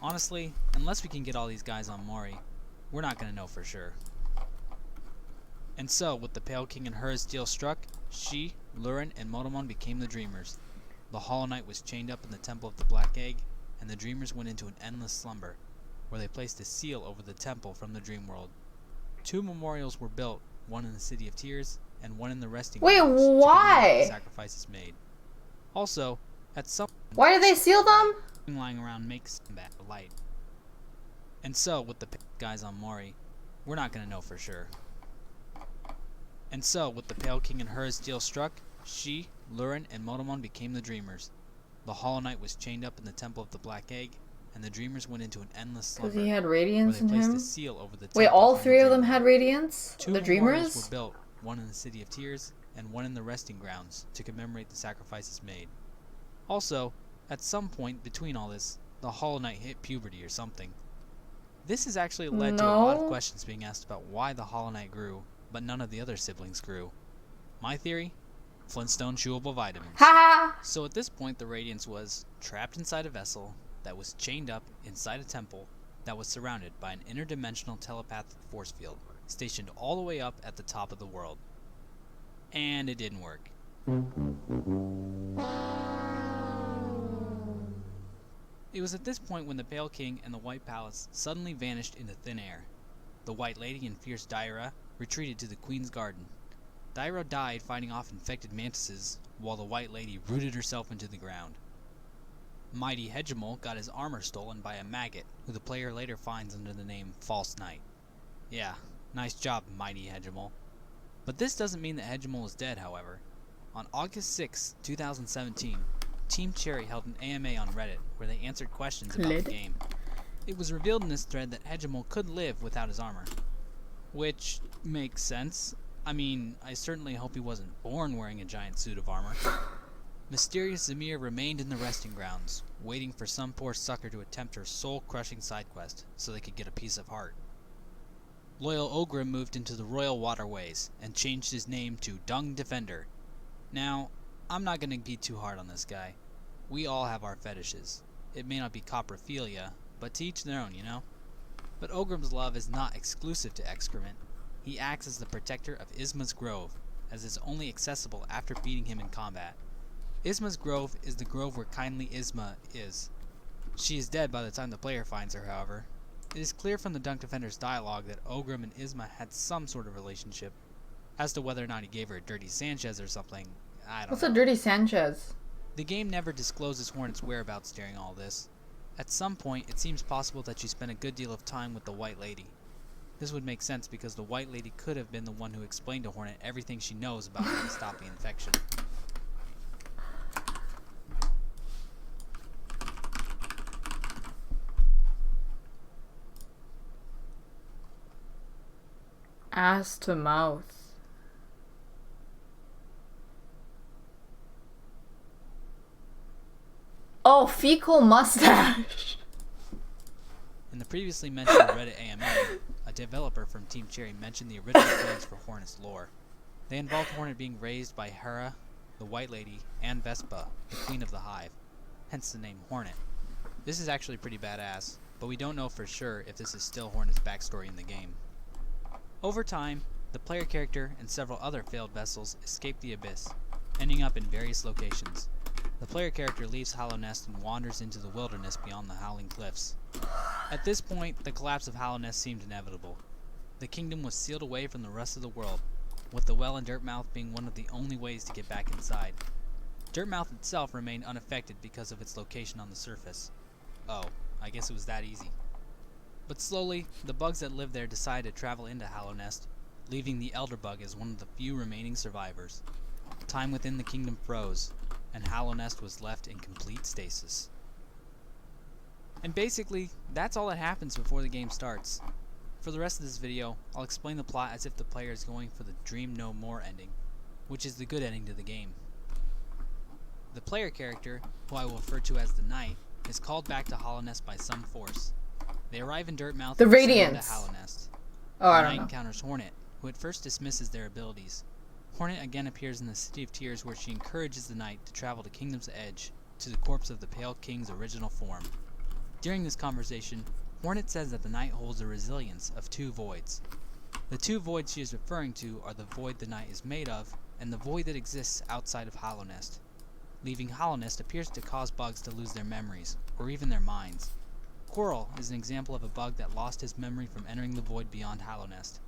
Honestly, unless we can get all these guys on Mori, we're not going to know for sure. And so, with the Pale King and Her's deal struck, she, Lurin, and Motomon became the Dreamers. The Hollow Knight was chained up in the Temple of the Black Egg, and the Dreamers went into an endless slumber, where they placed a seal over the temple from the Dream World. 2 memorials were built, one in the City of Tears, and one in the Resting Grounds. Wait, why? The sacrifices made. Also, at some point, why did they seal them? Lying around makes combat light. And so, with the guys on Mori, we're not going to know for sure. And so, with the Pale King and Her's deal struck, she, Lurin, and Motomon became the Dreamers. The Hollow Knight was chained up in the Temple of the Black Egg, and the Dreamers went into an endless slumber. Because he had radiance in where they placed him? a seal over the Wait, temple all from 3 the of them Dream had World. radiance? 2 The memorials Dreamers? were built, one in the City of Tears, and one in the Resting Grounds, to commemorate the sacrifices made. Also, at some point between all this, the Hollow Knight hit puberty or something. This has actually led to a lot of questions being asked about why the Hollow Knight grew, but none of the other siblings grew. My theory? Flintstone chewable vitamins. Ha! So at this point, the Radiance was trapped inside a vessel that was chained up inside a temple that was surrounded by an interdimensional telepathic force field, stationed all the way up at the top of the world. And it didn't work. It was at this point when the Pale King and the White Palace suddenly vanished into thin air. The White Lady and fierce Daira retreated to the Queen's Garden. Daira died fighting off infected mantises, while the White Lady rooted herself into the ground. Mighty Hegemol got his armor stolen by a maggot, who the player later finds under the name False Knight. Yeah, nice job, Mighty Hegemol. But this doesn't mean that Hegemol is dead, however. On August 6, 2017, Team Cherry held an AMA on Reddit where they answered questions about the game. It was revealed in this thread that Hegemol could live without his armor. Which makes sense. I mean, I certainly hope he wasn't born wearing a giant suit of armor. Mysterious Zamir remained in the Resting Grounds, waiting for some poor sucker to attempt her soul-crushing side quest so they could get a piece of heart. Loyal Ogrim moved into the Royal Waterways and changed his name to Dung Defender. Now, I'm not going to be too hard on this guy. We all have our fetishes. It may not be coprophilia, but to each their own, you know? But Ogrim's love is not exclusive to excrement. He acts as the protector of Isma's Grove, as is only accessible after beating him in combat. Isma's Grove is the grove where kindly Isma is. She is dead by the time the player finds her, however. It is clear from the Dunk Defender's dialogue that Ogrim and Isma had some sort of relationship. As to whether or not he gave her a dirty Sanchez or something, I don't know. What's a dirty Sanchez? The game never discloses Hornet's whereabouts during all this. At some point, it seems possible that she spent a good deal of time with the White Lady. This would make sense because the White Lady could have been the one who explained to Hornet everything she knows about how to stop the infection. Ass to mouth. Oh, fecal mustache. In the previously mentioned Reddit AMA, a developer from Team Cherry mentioned the original plans for Hornet's lore. They involved Hornet being raised by Hera, the White Lady, and Vespa, the Queen of the Hive, hence the name Hornet. This is actually pretty badass, but we don't know for sure if this is still Hornet's backstory in the game. Over time, the player character and several other failed vessels escape the Abyss, ending up in various locations. The player character leaves Hollow Nest and wanders into the wilderness beyond the Howling Cliffs. At this point, the collapse of Hollow Nest seemed inevitable. The kingdom was sealed away from the rest of the world, with the well in Dirtmouth being one of the only ways to get back inside. Dirtmouth itself remained unaffected because of its location on the surface. Oh, I guess it was that easy. But slowly, the bugs that lived there decided to travel into Hollow Nest, leaving the Elder Bug as one of the few remaining survivors. Time within the kingdom froze, and Hollow Nest was left in complete stasis. And basically, that's all that happens before the game starts. For the rest of this video, I'll explain the plot as if the player is going for the Dream No More ending, which is the good ending to the game. The player character, who I will refer to as the Knight, is called back to Hollow Nest by some force. They arrive in Dirtmouth The and send them Radiance. to Hollow Nest. Oh, I The don't Knight know. encounters Hornet, who at first dismisses their abilities. Hornet again appears in the City of Tears, where she encourages the Knight to travel to Kingdom's Edge, to the corpse of the Pale King's original form. During this conversation, Hornet says that the Knight holds the resilience of two voids. The two voids she is referring to are the void the Knight is made of, and the void that exists outside of Hollow Nest. Leaving Hollow Nest appears to cause bugs to lose their memories, or even their minds. Coral is an example of a bug that lost his memory from entering the void beyond Hollow Nest.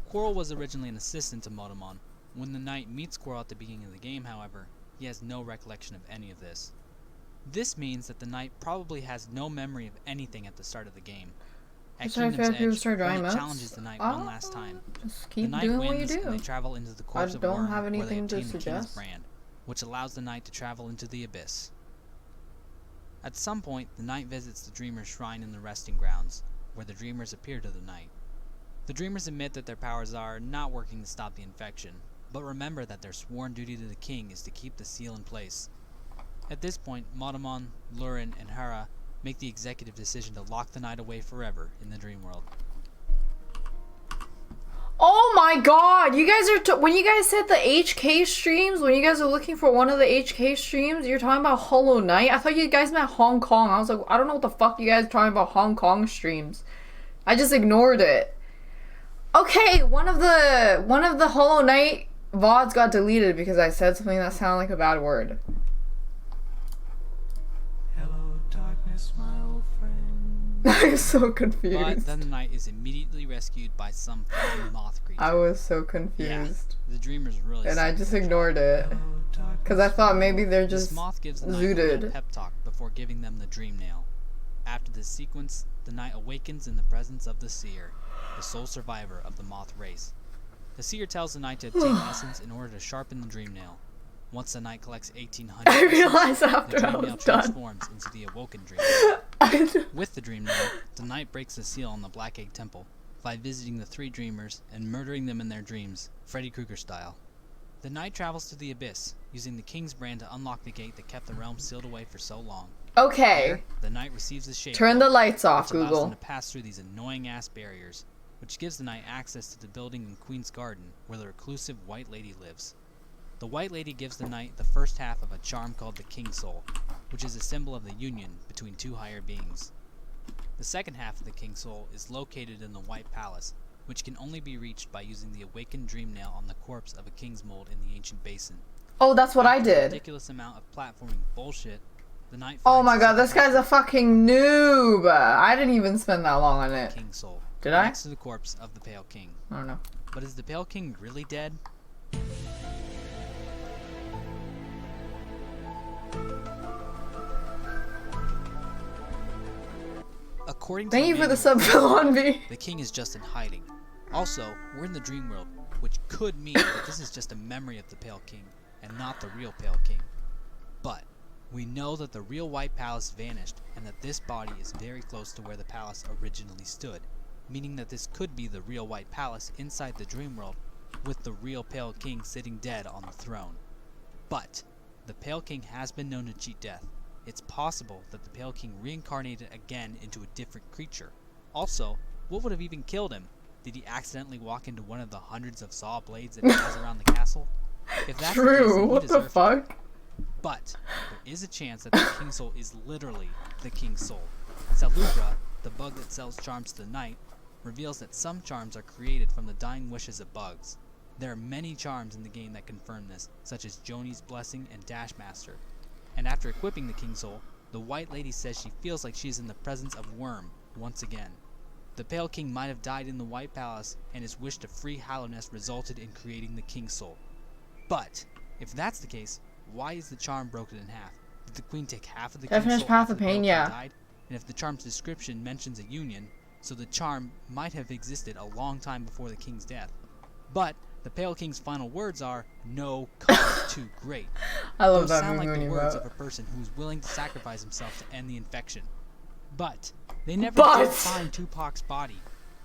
Coral was originally an assistant to Motomon. When the Knight meets Coral at the beginning of the game, however, he has no recollection of any of this. This means that the Knight probably has no memory of anything at the start of the game. At Sorry, I feel Kingdom's like people Edge, start drawing Hornet maps. challenges the Knight one last time. Just The keep Knight doing what you wins, and they do. travel into the corpse of don't Worm, have where they anything to obtain the King's suggest. brand, which allows the Knight to travel into the Abyss. At some point, the Knight visits the Dreamer's shrine in the resting grounds, where the Dreamers appear to the Knight. The Dreamers admit that their powers are not working to stop the infection, but remember that their sworn duty to the King is to keep the seal in place. At this point, Motomon, Lurin, and Hera make the executive decision to lock the Knight away forever in the Dream World. Oh my god! You guys are when you guys said the HK streams, when you guys are looking for one of the HK streams, you're talking about Hollow Knight? I thought you guys meant Hong Kong. I was like, I don't know what the fuck you guys are talking about Hong Kong streams. I just ignored it. Okay, one of the Hollow Knight VODs got deleted because I said something that sounded like a bad word. Hello, darkness, my old friend. I'm so But confused. then the Knight is immediately rescued by some flying moth creature. I was so Yeah, confused. the Dreamers really And I suck just at their ignored it. Hello, darkness. Because I thought maybe they're This just moth gives the Knight a little zooted. pep talk before giving them the Dream Nail. After this sequence, the Knight awakens in the presence of the Seer, the sole survivor of the moth race. The Seer tells the Knight to obtain essence in order to sharpen the Dream Nail. Once the Knight collects 1,800 I realized essence, after the I Dream Nail was done. transforms into the Awoken Dream Nail. I With the Dream Nail, the Knight breaks the seal on the Black Egg Temple by visiting the three Dreamers and murdering them in their dreams, Freddy Krueger style. The Knight travels to the Abyss, using the King's brand to unlock the gate that kept the realm sealed away for so long. Okay. There, the Knight receives the shape Turn the lights off, which allows them Google. to pass through these annoying-ass barriers, which gives the Knight access to the building in Queen's Garden where the reclusive White Lady lives. The White Lady gives the Knight the first half of a charm called the King Soul, which is a symbol of the union between two higher beings. The second half of the King Soul is located in the White Palace, which can only be reached by using the awakened Dream Nail on the corpse of a King's Mold in the ancient basin. Oh, that's what I After a did. ridiculous amount of platforming bullshit, the Knight Oh finds my the god, second this guy's a fucking noob. I didn't even spend that long on it. King Soul. Did I? Next to the corpse of the Pale King. I don't know. But is the Pale King really dead? According to Thank the you for the manual, sub, Philonby. the king is just in hiding. Also, we're in the dream world, which could mean that this is just a memory of the Pale King, and not the real Pale King. But, we know that the real White Palace vanished, and that this body is very close to where the palace originally stood, meaning that this could be the real White Palace inside the dream world, with the real Pale King sitting dead on the throne. But, the Pale King has been known to cheat death. It's possible that the Pale King reincarnated again into a different creature, Also, what would have even killed him? Did he accidentally walk into one of the hundreds of saw blades that he has around the castle? If that's the case, True. then he What the deserved it. fuck? But there is a chance that the King Soul is literally the King's Soul. Salubra, the bug that sells charms to the knight, reveals that some charms are created from the dying wishes of bugs. There are many charms in the game that confirm this, such as Joni's Blessing and Dashmaster. And after equipping the King Soul, the White Lady says she feels like she is in the presence of Worm once again. The Pale King might have died in the White Palace, and his wish to free Hallownest resulted in creating the King Soul. But, if that's the case, why is the charm broken in half? Did the Queen take half of the King Definition Soul path after of the Pale pain, King yeah. died? And if the charm's description mentions a union, so the charm might have existed a long time before the King's death. But the Pale King's final words are, "No cost too great." I love Those that sound movie like when the you words wrote. of a person who's willing to sacrifice himself to end the infection. But they never But- did find Tupac's body.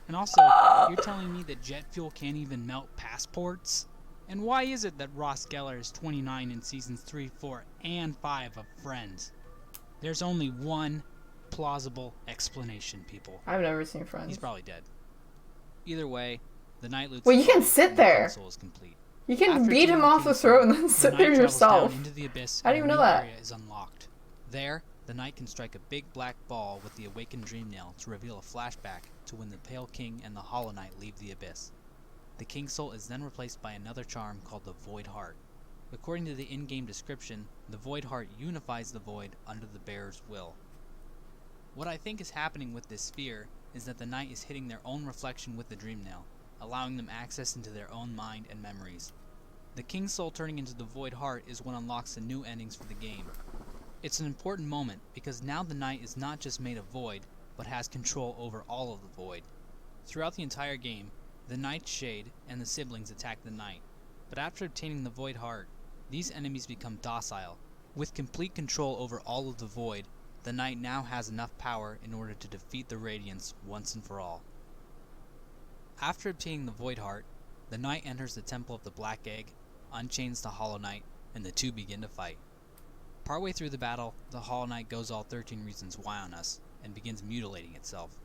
And also, you're telling me that jet fuel can't even melt passports? And why is it that Ross Geller is 29 in seasons 3, 4, and 5 of Friends? There's only one plausible explanation, people. I've never seen Friends. He's probably dead. Either way, the knight loots Well, the you can body sit and the there. King Soul is complete. You can After beat him attaining off the King's throat Soul, and then sit the there knight travels yourself. down into the abyss, I didn't and even a know new that. area is unlocked. There, the knight can strike a big black ball with the awakened dream nail to reveal a flashback to when the Pale King and the Hollow Knight leave the abyss. The King Soul is then replaced by another charm called the Void Heart. According to the in-game description, the Void Heart unifies the Void under the bearer's will. What I think is happening with this sphere is that the knight is hitting their own reflection with the dream nail, allowing them access into their own mind and memories. The King's Soul turning into the Void Heart is what unlocks the new endings for the game. It's an important moment because now the knight is not just made of void, but has control over all of the void. Throughout the entire game, the Knight's Shade and the siblings attack the knight, but after obtaining the Void Heart, these enemies become docile. With complete control over all of the void, the knight now has enough power in order to defeat the Radiants once and for all. After obtaining the Void Heart, the knight enters the Temple of the Black Egg, unchains the Hollow Knight, and the two begin to fight. Partway through the battle, the Hollow Knight goes all 13 reasons why on us, and begins mutilating itself.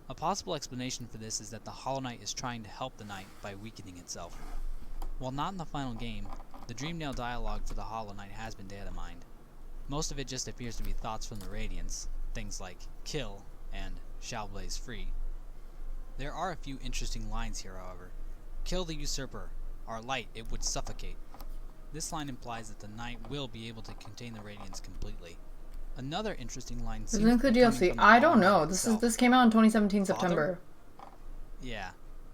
A possible explanation for this is that the Hollow Knight is trying to help the knight by weakening itself. While not in the final game, the Dream Nail dialogue for the Hollow Knight has been data mined. Most of it just appears to be thoughts from the Radiants, things like "kill" and "shall blaze free." There are a few interesting lines here, however. "Kill the usurper. Our light, it would suffocate." This line implies that the knight will be able to contain the Radiants completely. Another interesting line Does seems it to include be coming DLC? from the I don't Hollow know. Knight itself. This came out in 2017 Father? September. Yeah,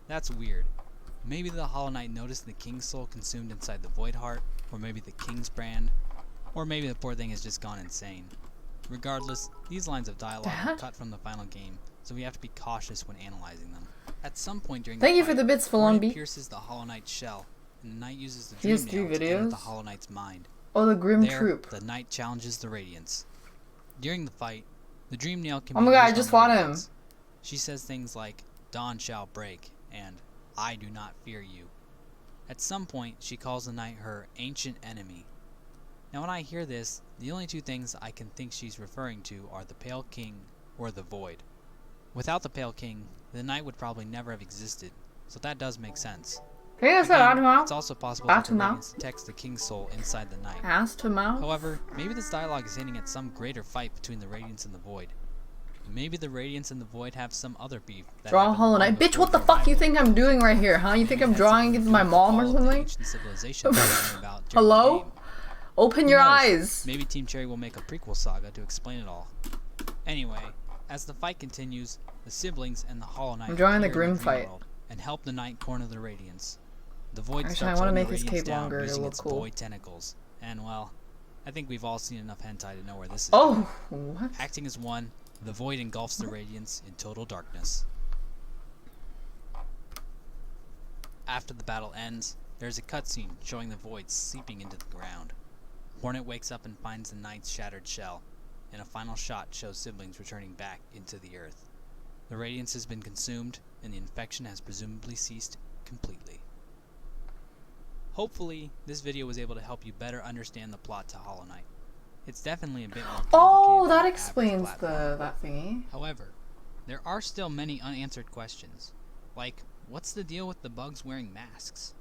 that's weird. Maybe the Hollow Knight noticed the King's Soul consumed inside the Void Heart, or maybe the King's Brand, or maybe the poor thing has just gone insane. Regardless, these lines of dialogue are Dad? cut from the final game, so we have to be cautious when analyzing them. At some point during Thank the you for fight, the bits, Full On Hornet Beat. pierces the Hollow Knight's shell, and the knight uses the He has Dream Nail 3 to enter videos? the Hollow Knight's mind. Oh, the Grim There, Troop. the knight challenges the Radiants. During the fight, the Dream Nail can Oh be my god, I used just on the fought him. Radiants. She says things like, "Dawn shall break," and "I do not fear you." At some point, she calls the knight her ancient enemy. Now when I hear this, the only two things I can think she's referring to are the Pale King or the Void. Without the Pale King, the knight would probably never have existed, so that does make sense. Can you say that Again, out? it's also possible Out that the to mouth? Radiants detects the King's Soul inside the knight. Ass to mouth? However, maybe this dialogue is hinting at some greater fight between the Radiants and the Void. Maybe the Radiants and the Void have some other beef. That Draw happened Hollow long Knight. Bitch, before what the their fuck you rivalry. think I'm doing right here, huh? You Maybe think it I'm had drawing something to into do my with mom or all of the something? ancient civilizations we learn about during the Hello? game. Open Who your knows? eyes. Maybe Team Cherry will make a prequel saga to explain it all. Anyway, as the fight continues, the siblings and the Hollow Knight I'm drawing the appear in Grim Dream fight. World and help the Knight corner the Radiants. The Void Actually, I starts wanna holding make the his Radiants cape down longer to using look its cool. void tentacles. And well, I think we've all seen enough hentai to know where this is. Oh, what? Acting as one, the Void engulfs the Radiants in total darkness. After the battle ends, there's a cutscene showing the Void seeping into the ground. Hornet wakes up and finds the Knight's shattered shell, and a final shot shows siblings returning back into the earth. The Radiance has been consumed, and the infection has presumably ceased completely. Hopefully, this video was able to help you better understand the plot to Hollow Knight. It's definitely a bit more complicated Oh, than that the explains average platform. that thingy. However, There are still many unanswered questions, like what's the deal with the bugs wearing masks?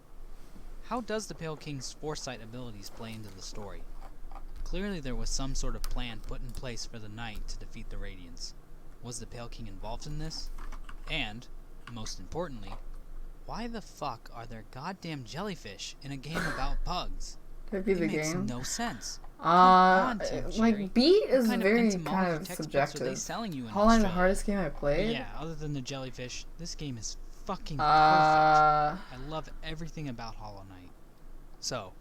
How does the Pale King's foresight abilities play into the story? Clearly there was some sort of plan put in place for the Knight to defeat the Radiants. Was the Pale King involved in this? And, most importantly, why the fuck are there goddamn jellyfish in a game about bugs? Could be the makes game. no sense. On, Tim Cherry. Like beat is What very entomology kind of textbooks are they subjective. selling you in Hollow Knight, the Australia? hardest game I played. Yeah, other than the jellyfish, this game is fucking perfect. I I love everything about Hollow Knight. So,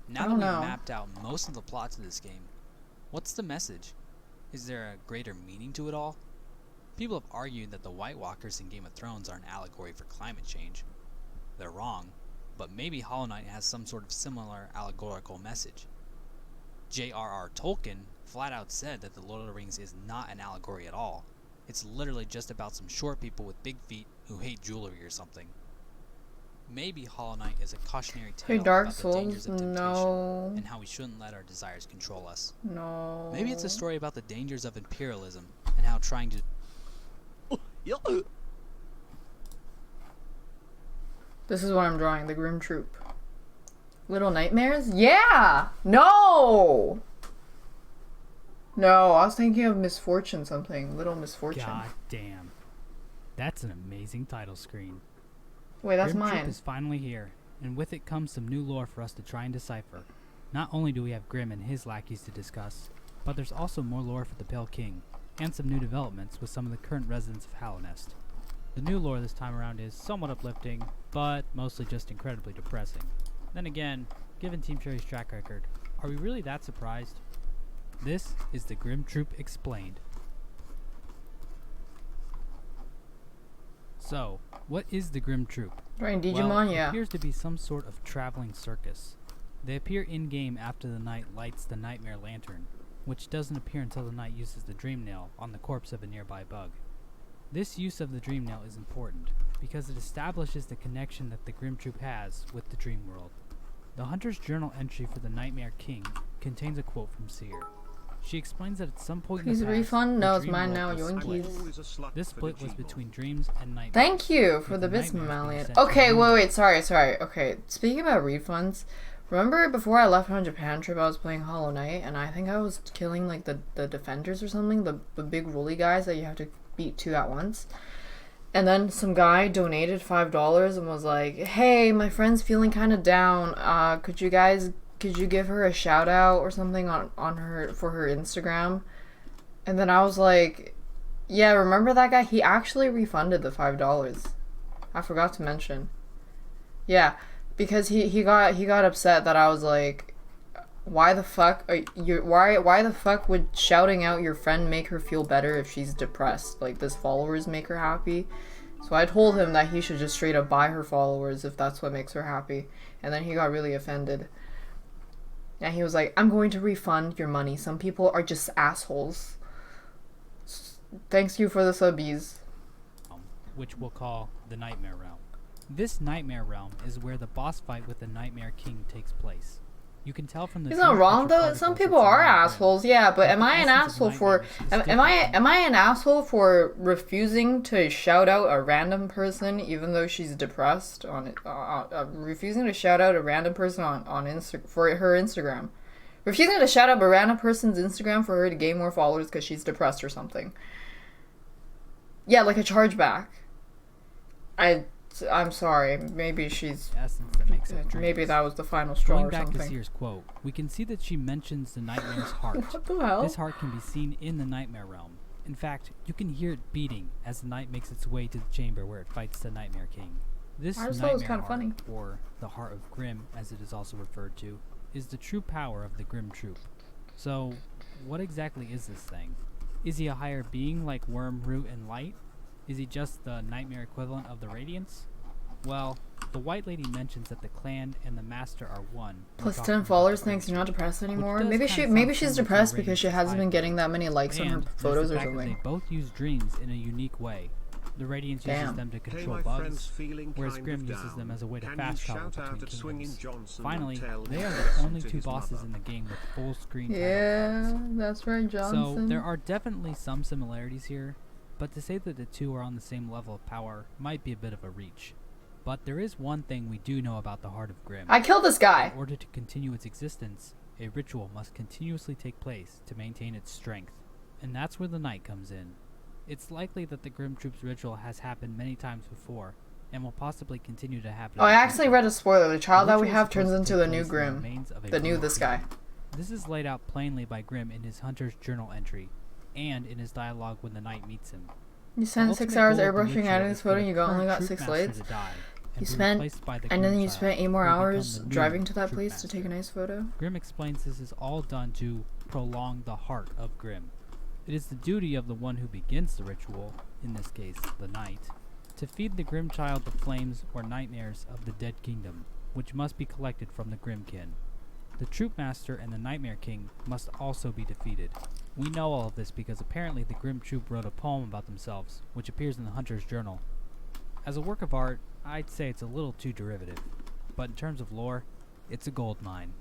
I now that don't we've know. mapped out most of the plots of this game, what's the message? Is there a greater meaning to it all? People have argued that the White Walkers in Game of Thrones are an allegory for climate change. They're wrong, but maybe Hollow Knight has some sort of similar allegorical message. J.R.R. Tolkien flat out said that the Lord of the Rings is not an allegory at all. It's literally just about some short people with big feet who hate jewelry or something. Maybe Hollow Knight is a cautionary tale Hey, Dark about the Souls, dangers of temptation no. and how we shouldn't let our desires control us. No. Maybe it's a story about the dangers of imperialism and how trying to This is what I'm drawing, the Grim Troop. Little Nightmares? Yeah! No! No, I was thinking of Misfortune something. Little Misfortune. God damn. That's an amazing title screen. Wait, that's Grim Troop mine. is finally here, and with it comes some new lore for us to try and decipher. Not only do we have Grim and his lackeys to discuss, but there's also more lore for the Pale King, and some new developments with some of the current residents of Hallownest. The new lore this time around is somewhat uplifting, but mostly just incredibly depressing. Then again, given Team Cherry's track record, are we really that surprised? This is the Grim Troop Explained. So, what is the Grim Troop? Right, Digimon, Well, it yeah. appears to be some sort of traveling circus. They appear in-game after the Knight lights the Nightmare Lantern, which doesn't appear until the Knight uses the Dream Nail on the corpse of a nearby bug. This use of the Dream Nail is important, because it establishes the connection that the Grim Troop has with the Dream World. The Hunter's Journal entry for the Nightmare King contains a quote from Seer. She explains that at some point Please in the past, refund? the No, it's Dream mine World now, was yoinkies. split. Always a slut This for the split was Gmod. between dreams and nightmares. Thank you for with the the bits, nightmares being Malian. sent to Okay, the wait, sorry. Okay, speaking about refunds, remember before I left on Japan trip, I was playing Hollow Knight, and I think I was killing like the defenders or something, the big woolly guys that you have to beat two at once. And then some guy donated $5 and was like, "Hey, my friend's feeling kind of down. Could you give her a shout out or something on her for her Instagram?" And then I was like, "Yeah, remember that guy? He actually refunded the $5. I forgot to mention. Yeah, because he got upset that I was like, why the fuck are you why the fuck would shouting out your friend make her feel better if she's depressed? Like, does followers make her happy? So I told him that he should just straight up buy her followers if that's what makes her happy. And then he got really offended. And he was like, "I'm going to refund your money. Some people are just assholes." Thanks you for the subbies. Which we'll call the Nightmare Realm. This Nightmare Realm is where the boss fight with the Nightmare King takes place. You can tell from the He's not wrong though. Some people are assholes, yeah. But am I an asshole for? Am I an asshole for refusing to shout out a random person even though she's depressed on refusing to shout out a random person on for her Instagram, refusing to shout out a random person's Instagram for her to gain more followers because she's depressed or something. Yeah, like a chargeback. I'm sorry. Maybe she's. Essence that makes up Maybe dreams. that was the final straw Going or back to something. Seer's quote, we can see that she mentions the Nightmare's heart. What the hell? This heart can be seen in the Nightmare Realm. In fact, you can hear it beating as the Knight makes its way to the chamber where it fights the Nightmare King. This I just thought it was Nightmare kinda heart, funny. or the Heart of Grim as it is also referred to, is the true power of the Grim Troop. So, what exactly is this thing? Is he a higher being like Worm, Root, and Light? Is he just the nightmare equivalent of the Radiance? Well, the White Lady mentions that the clan and the Master are one. when Plus talking 10 about followers the thinks Grim you're not Troop, depressed which anymore. does Maybe kinda maybe sound she's similar to depressed the because she Radiance's hasn't been life. getting that many likes on her And there's photos the or fact that something. they both use dreams in a unique way. The Radiance uses Damn. them to Hey, control my friends bugs, feeling whereas kind Grim of uses down. them as a way to Can fast you travel shout out between at Swinging kingdoms. Johnson Finally, and tell they him are to the listen only to two his bosses mother? in the game with full screen title Yeah, cards. that's right, Johnson. So there are definitely some similarities here, but to say that the two are on the same level of power might be a bit of a reach. But there is one thing we do know about the Heart of Grimm. I killed this guy. In order to continue its existence, a ritual must continuously take place to maintain its strength. And that's where the night comes in. It's likely that the Grimm Troop's ritual has happened many times before, and will possibly continue to happen. Oh, I actually read a spoiler. The child that we have turns into the new Grimm. This guy. This is laid out plainly by Grimm in his Hunter's Journal entry, and in his dialogue when the knight meets him. You spent 6 hours airbrushing editing this photo and you only got 6 lights. You spent, and then you spent 8 more hours driving to that place to take a nice photo. Grimm explains this is all done to prolong the heart of Grimm. It is the duty of the one who begins the ritual, in this case, the knight, to feed the Grimm child the flames or nightmares of the dead kingdom, which must be collected from the Grimmkin. The Troop Master and the Nightmare King must also be defeated. We know all of this because apparently the Grimm Troop wrote a poem about themselves, which appears in the Hunter's Journal. As a work of art, I'd say it's a little too derivative, but in terms of lore, it's a gold mine.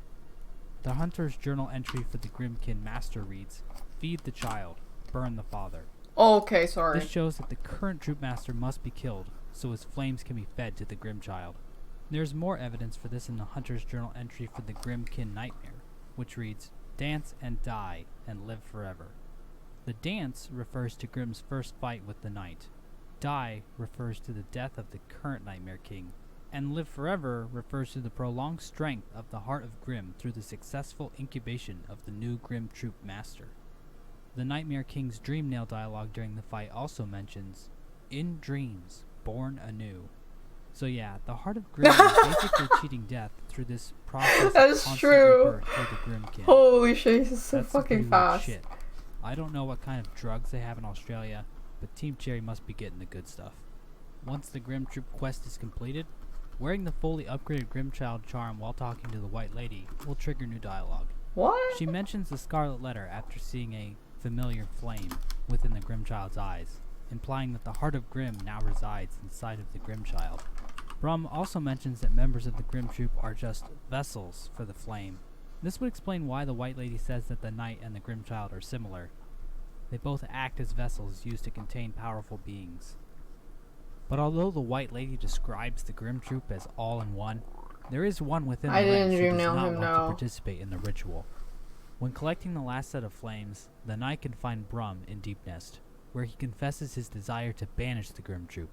The Hunter's Journal entry for the Grimmkin Master reads, "Feed the child, burn the father." Okay, sorry. This shows that the current Troop Master must be killed, so his flames can be fed to the Grimm child. There's more evidence for this in the Hunter's Journal entry for the Grimmkin Nightmare, which reads, "Dance and die and live forever." The dance refers to Grimm's first fight with the knight. Die refers to the death of the current Nightmare King, and live forever refers to the prolonged strength of the heart of Grimm through the successful incubation of the new Grimm Troop Master. The Nightmare King's dream nail dialogue during the fight also mentions, "In dreams, born anew." So yeah, the heart of Grimm is basically cheating death through this process That of is constant true. rebirth through the Grimmkin. Holy shit, he's so That's some fucking pretty weird fast. shit. I don't know what kind of drugs they have in Australia, but Team Cherry must be getting the good stuff. Once the Grimm Troop quest is completed, wearing the fully upgraded Grimmchild charm while talking to the White Lady will trigger new dialogue. What? She mentions the Scarlet Letter after seeing a familiar flame within the Grimmchild's eyes, implying that the heart of Grimm now resides inside of the Grimmchild. Brum also mentions that members of the Grimm Troop are just vessels for the flame. This would explain why the White Lady says that the Knight and the Grimmchild are similar. They both act as vessels used to contain powerful beings. But although the White Lady describes the Grimm Troop as all in one, there is one within the ranks who does not want to participate in the ritual. When collecting the last set of flames, the Knight can find Brum in Deep Nest, where he confesses his desire to banish the Grimm Troop.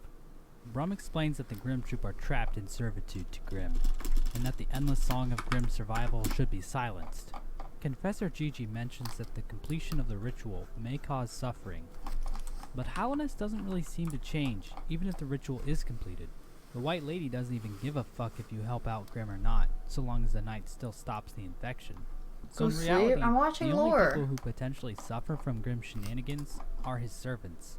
Brum explains that the Grimm Troop are trapped in servitude to Grimm, and that the endless song of Grimm's survival should be silenced. Confessor Gigi mentions that the completion of the ritual may cause suffering, but Hallowness doesn't really seem to change, even if the ritual is completed. The White Lady doesn't even give a fuck if you help out Grimm or not, so long as the Knight still stops the infection. So in reality, I'm watching the only lore. people who potentially suffer from Grimm's shenanigans are his servants.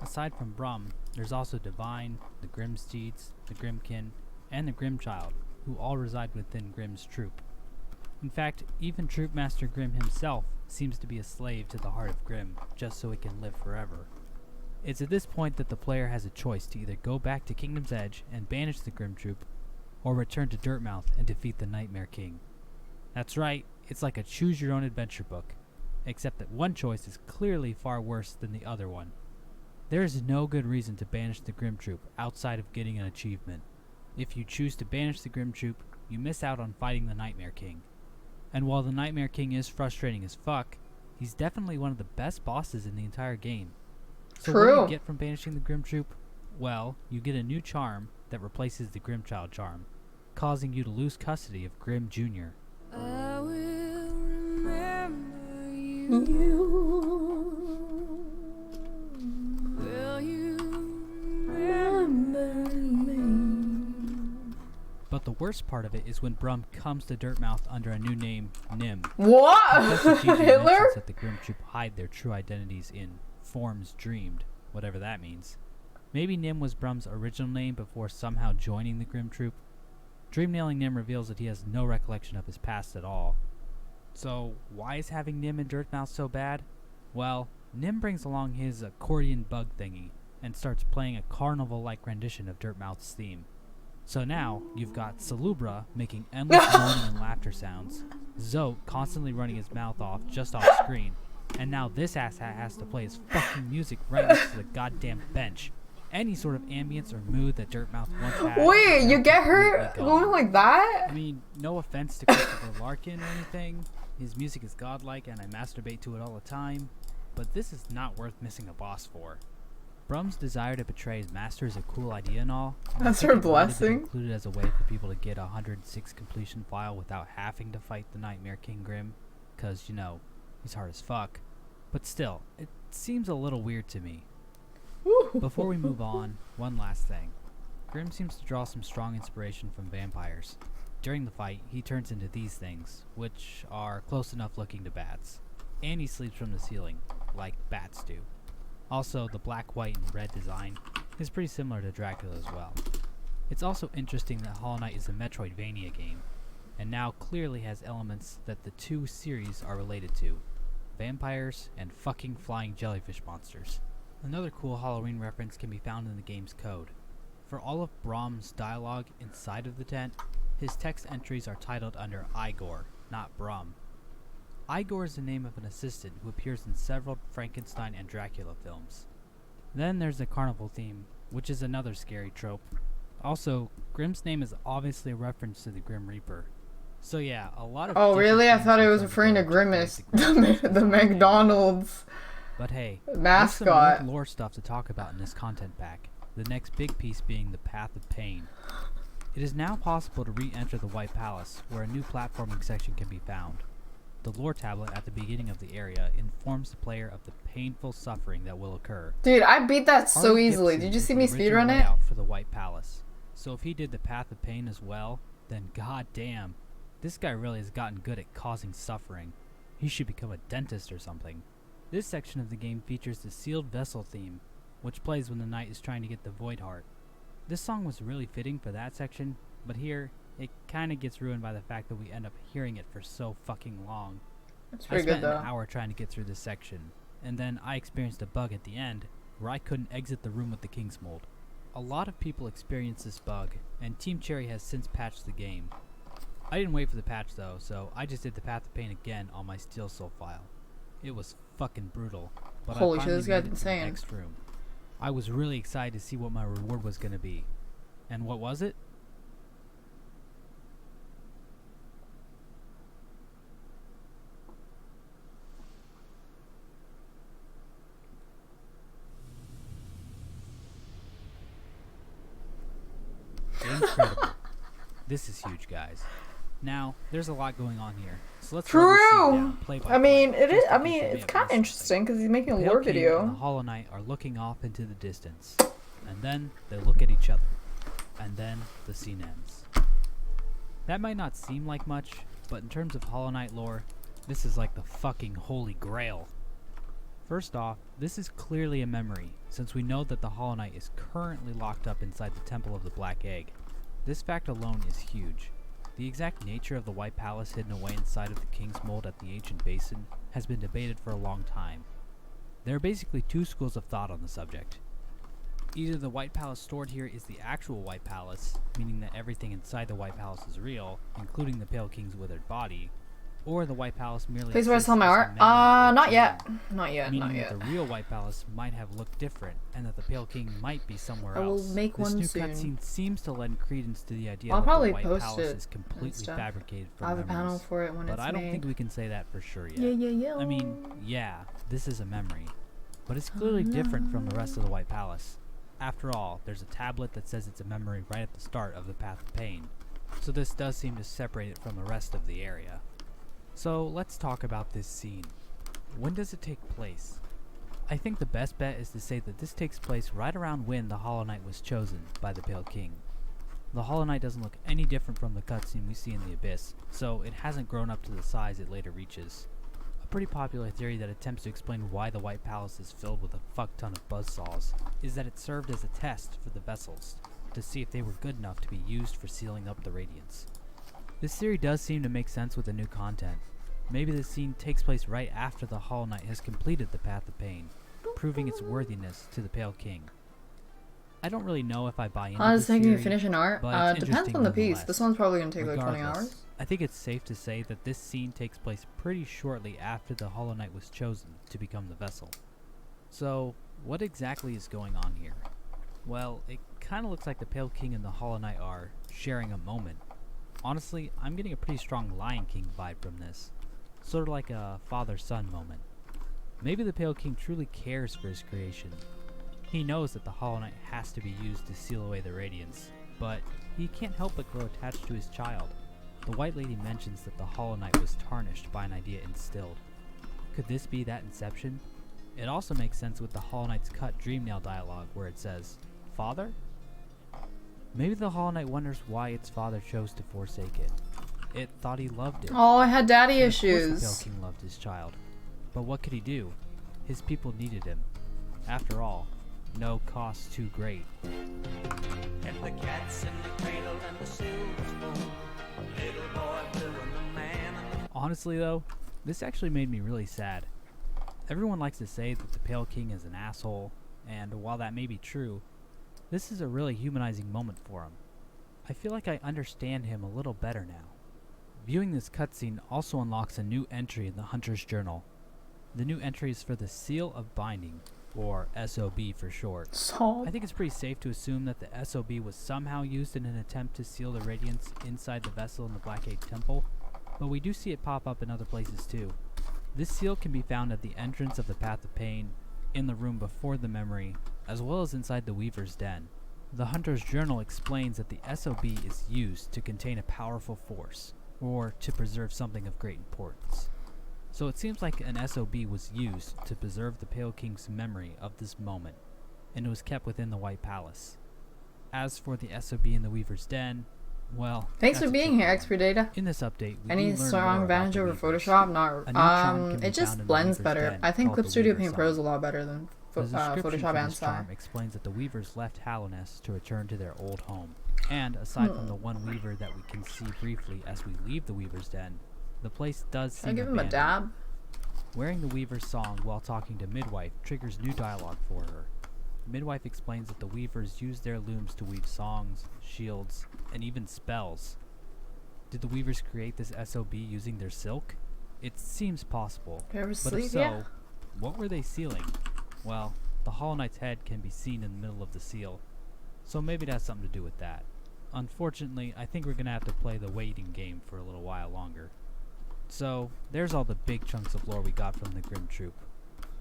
Aside from Brum, there's also Divine, the Grimsteeds, the Grimmkin, and the Grimmchild, who all reside within Grimm's troop. In fact, even Troop Master Grimm himself seems to be a slave to the heart of Grimm, just so he can live forever. It's at this point that the player has a choice to either go back to Kingdom's Edge and banish the Grimm Troop, or return to Dirtmouth and defeat the Nightmare King. That's right, it's like a choose-your-own-adventure book, except that one choice is clearly far worse than the other one. There is no good reason to banish the Grimm Troop outside of getting an achievement. If you choose to banish the Grimm Troop, you miss out on fighting the Nightmare King. And while the Nightmare King is frustrating as fuck, he's definitely one of the best bosses in the entire game. So what do you get from banishing the Grimm Troop? Well, you get a new charm that replaces the Grimmchild charm, causing you to lose custody of Grimm Jr. I will remember you. Will you remember me? But the worst part of it is when Brum comes to Dirtmouth under a new name, Nim. What? Hitler? Mentions that the Grimm Troop hide their true identities in forms dreamed, whatever that means. Maybe Nim was Brum's original name before somehow joining the Grimm Troop. Dream-nailing Nim reveals that he has no recollection of his past at all. So, why is having Nim in Dirtmouth so bad? Well, Nim brings along his accordion bug thingy, and starts playing a carnival-like rendition of Dirtmouth's theme. So now, you've got Salubra making endless moaning and laughter sounds, Zote constantly running his mouth off just off screen, And now this asshat has to play his fucking music right next to the goddamn bench. Any sort of ambience or mood that Dirtmouth once had. Wait, you get her completely going gone. like that? I mean, no offense to Christopher Larkin or anything. His music is godlike and I masturbate to it all the time. But this is not worth missing a boss for. Brum's desire to betray his master is a cool idea and all. And That's I her think it might have been blessing. included as a way for people to get a 106 completion file without having to fight the Nightmare King Grim. Cause, you know, he's hard as fuck. But still, it seems a little weird to me. Before we move on, one last thing. Grim seems to draw some strong inspiration from vampires. During the fight, he turns into these things, which are close enough looking to bats. And he sleeps from the ceiling, like bats do. Also, the black, white, and red design is pretty similar to Dracula as well. It's also interesting that Hollow Knight is a Metroidvania game, and now clearly has elements that the two series are related to. Vampires and fucking flying jellyfish monsters. Another cool Halloween reference can be found in the game's code. For all of Brom's dialogue inside of the tent, his text entries are titled under Igor, not Brom. Igor is the name of an assistant who appears in several Frankenstein and Dracula films. Then there's the carnival theme, which is another scary trope. Also, Grim's name is obviously a reference to the Grim Reaper. So yeah, a lot of Oh, different really? I things thought it can was come referring to together Grimace, create the Grim the Reaper. McDonald's But hey, there's some mascot. more lore stuff to talk about in this content pack, the next big piece being the Path of Pain. It is now possible to re-enter the White Palace, where a new platforming section can be found. The lore tablet at the beginning of the area informs the player of the painful suffering that will occur. Dude, I beat that so Artie easily. Gibson Did you is see the me original speedrun it? layout for the White Palace. So if he did the Path of Pain as well, then goddamn, this guy really has gotten good at causing suffering. He should become a dentist or something. This section of the game features the Sealed Vessel theme, which plays when the knight is trying to get the Void Heart. This song was really fitting for that section, but here, it kinda gets ruined by the fact that we end up hearing it for so fucking long. It's I pretty spent good though. an hour trying to get through this section, and then I experienced a bug at the end, where I couldn't exit the room with the King's Mold. A lot of people experience this bug, and Team Cherry has since patched the game. I didn't wait for the patch though, so I just did the Path of Pain again on my Steel Soul file. It was fucking brutal, but Holy I shit, finally this made guy's it to the insane. next room. I was really excited to see what my reward was gonna be. And what was it? Incredible. This is huge, guys. Now, there's a lot going on here, so let's run this scene down, play by I mean, play, it is. just in I case mean, you may it's have kind of missed interesting because he's making a something. lore Pale King and the video. Hollow Knight are looking off into the distance, and then they look at each other, and then the scene ends. That might not seem like much, but in terms of Hollow Knight lore, this is like the fucking holy grail. First off, this is clearly a memory, since we know that the Hollow Knight is currently locked up inside the Temple of the Black Egg. This fact alone is huge. The exact nature of the White Palace hidden away inside of the King's Mold at the ancient basin has been debated for a long time. There are basically two schools of thought on the subject. Either the White Palace stored here is the actual White Palace, meaning that everything inside the White Palace is real, including the Pale King's withered body, or the White Palace merely Please where I exists sell my as a art? memory or Not dream, yet. Not yet. meaning Not yet. that the real White Palace might have looked different, and that the Pale King might be somewhere I will else. make This one new soon. cutscene seems to lend credence to the idea I'll that probably the White post Palace it is and completely stuff. fabricated from I have a panel memories. for it when But it's I don't made. think we can say that for sure yet. Yeah. I mean, yeah, this is a memory, but it's clearly different from the rest of the White Palace. After all, there's a tablet that says it's a memory right at the start of the Path of Pain, so this does seem to separate it from the rest of the area. So let's talk about this scene. When does it take place? I think the best bet is to say that this takes place right around when the Hollow Knight was chosen by the Pale King. The Hollow Knight doesn't look any different from the cutscene we see in the Abyss, so it hasn't grown up to the size it later reaches. A pretty popular theory that attempts to explain why the White Palace is filled with a fuck ton of buzzsaws is that it served as a test for the vessels, to see if they were good enough to be used for sealing up the Radiance. This theory does seem to make sense with the new content. Maybe the scene takes place right after the Hollow Knight has completed the Path of Pain, proving its worthiness to the Pale King. I don't Oh, think we finish an art, How does it take you to theory, finish an art? but it's Depends interesting on the piece. nonetheless. This one's probably gonna take like 20 Regardless, hours. I think it's safe to say that this scene takes place pretty shortly after the Hollow Knight was chosen to become the vessel. So, what exactly is going on here? Well, it kinda looks like the Pale King and the Hollow Knight are sharing a moment. Honestly, I'm getting a pretty strong Lion King vibe from this. Sort of like a father-son moment. Maybe the Pale King truly cares for his creation. He knows that the Hollow Knight has to be used to seal away the radiance, but he can't help but grow attached to his child. The White Lady mentions that the Hollow Knight was tarnished by an idea instilled. Could this be that inception? It also makes sense with the Hollow Knight's cut Dreamnail dialogue where it says, "Father?" Maybe the Hollow Knight wonders why its father chose to forsake it. It thought he loved it. Oh, I had daddy And of course issues. the Pale King loved his child. But what could he do? His people needed him. After all, no cost too great. And the cat's in the cradle and the silver spoon. Little boy blue and the man and the Honestly though, this actually made me really sad. Everyone likes to say that the Pale King is an asshole, and while that may be true, this is a really humanizing moment for him. I feel like I understand him a little better now. Viewing this cutscene also unlocks a new entry in the Hunter's Journal. The new entry is for the Seal of Binding, or SOB for short. So I think it's pretty safe to assume that the SOB was somehow used in an attempt to seal the radiance inside the vessel in the Black Egg Temple, but we do see it pop up in other places too. This seal can be found at the entrance of the Path of Pain, in the room before the memory, as well as inside the Weaver's Den. The Hunter's Journal explains that the SOB is used to contain a powerful force, or to preserve something of great importance. So it seems like an SOB was used to preserve the Pale King's memory of this moment, and it was kept within the White Palace. As for the SOB in the Weaver's Den, well, thanks that's for a being tricky here, one. Expert Data. In this update, we Any do learn strong more about advantage the over Weavers. Photoshop? A Not. new charm can be It just found in the blends Weaver's better. Den I think called the Clip Studio Weaver's Paint Pro is a Song. lot better than The description Photoshop for and this Sai. charm explains that the Weavers left Hallownest to return to their old home. And aside from the one Weaver that we can see briefly as we leave the Weaver's Den, the place does Should I seem give him a abandoned. dab? Wearing the Weaver's song while talking to Midwife triggers new dialogue for her. Midwife explains that the Weavers use their looms to weave songs, shields, and even spells. Did the Weavers create this SOB using their silk? It seems possible. Pair of But if sleeve, so, yeah. what were they sealing? Well, the Hollow Knight's head can be seen in the middle of the seal, so maybe it has something to do with that. Unfortunately, I think we're gonna have to play the waiting game for a little while longer. So, there's all the big chunks of lore we got from the Grimm Troop.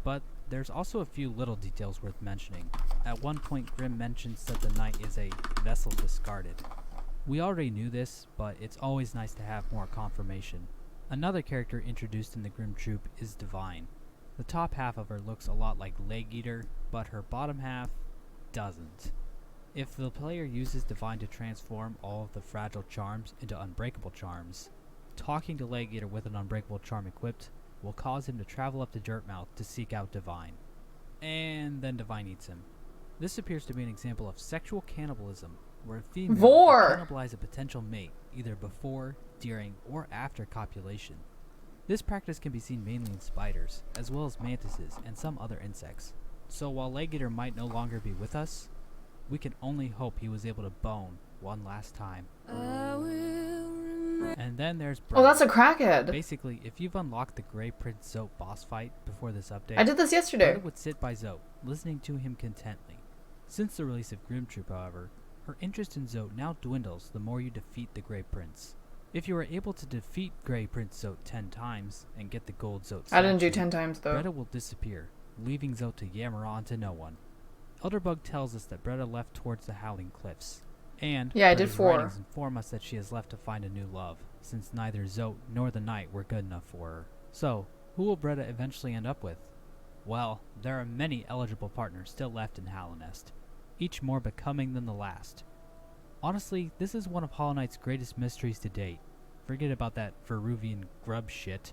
But there's also a few little details worth mentioning. At one point, Grimm mentions that the knight is a vessel discarded. We already knew this, but it's always nice to have more confirmation. Another character introduced in the Grimm Troop is Divine. The top half of her looks a lot like Leg Eater, but her bottom half doesn't. If the player uses Divine to transform all of the fragile charms into unbreakable charms, talking to Leg Eater with an unbreakable charm equipped will cause him to travel up to Dirtmouth to seek out Divine. And then Divine eats him. This appears to be an example of sexual cannibalism, where a female Vor! will cannibalize a potential mate either before, during, or after copulation. This practice can be seen mainly in spiders, as well as mantises and some other insects. So while Leg Eater might no longer be with us, we can only hope he was able to bone one last time. I will remember. And then there's Oh, that's a Brett. crackhead. Basically, if you've unlocked the Grey Prince Zote boss fight before this update, I did this yesterday. Bretta would sit by Zote, listening to him contently. Since the release of Grimm Troop, however, her interest in Zote now dwindles the more you defeat the Grey Prince. If you are able to defeat Grey Prince Zote 10 times and get the gold Zote I didn't do statue, 10 times though. Bretta will disappear, leaving Zote to yammer on to no one. Elderbug tells us that Bretta left towards the Howling Cliffs. And Yeah, I did Bretta's 4. writings inform us that she has left to find a new love, since neither Zote nor the Knight were good enough for her. So, who will Bretta eventually end up with? Well, there are many eligible partners still left in Hallownest, each more becoming than the last. Honestly, this is one of Hollow Knight's greatest mysteries to date. Forget about that Veruvian grub shit.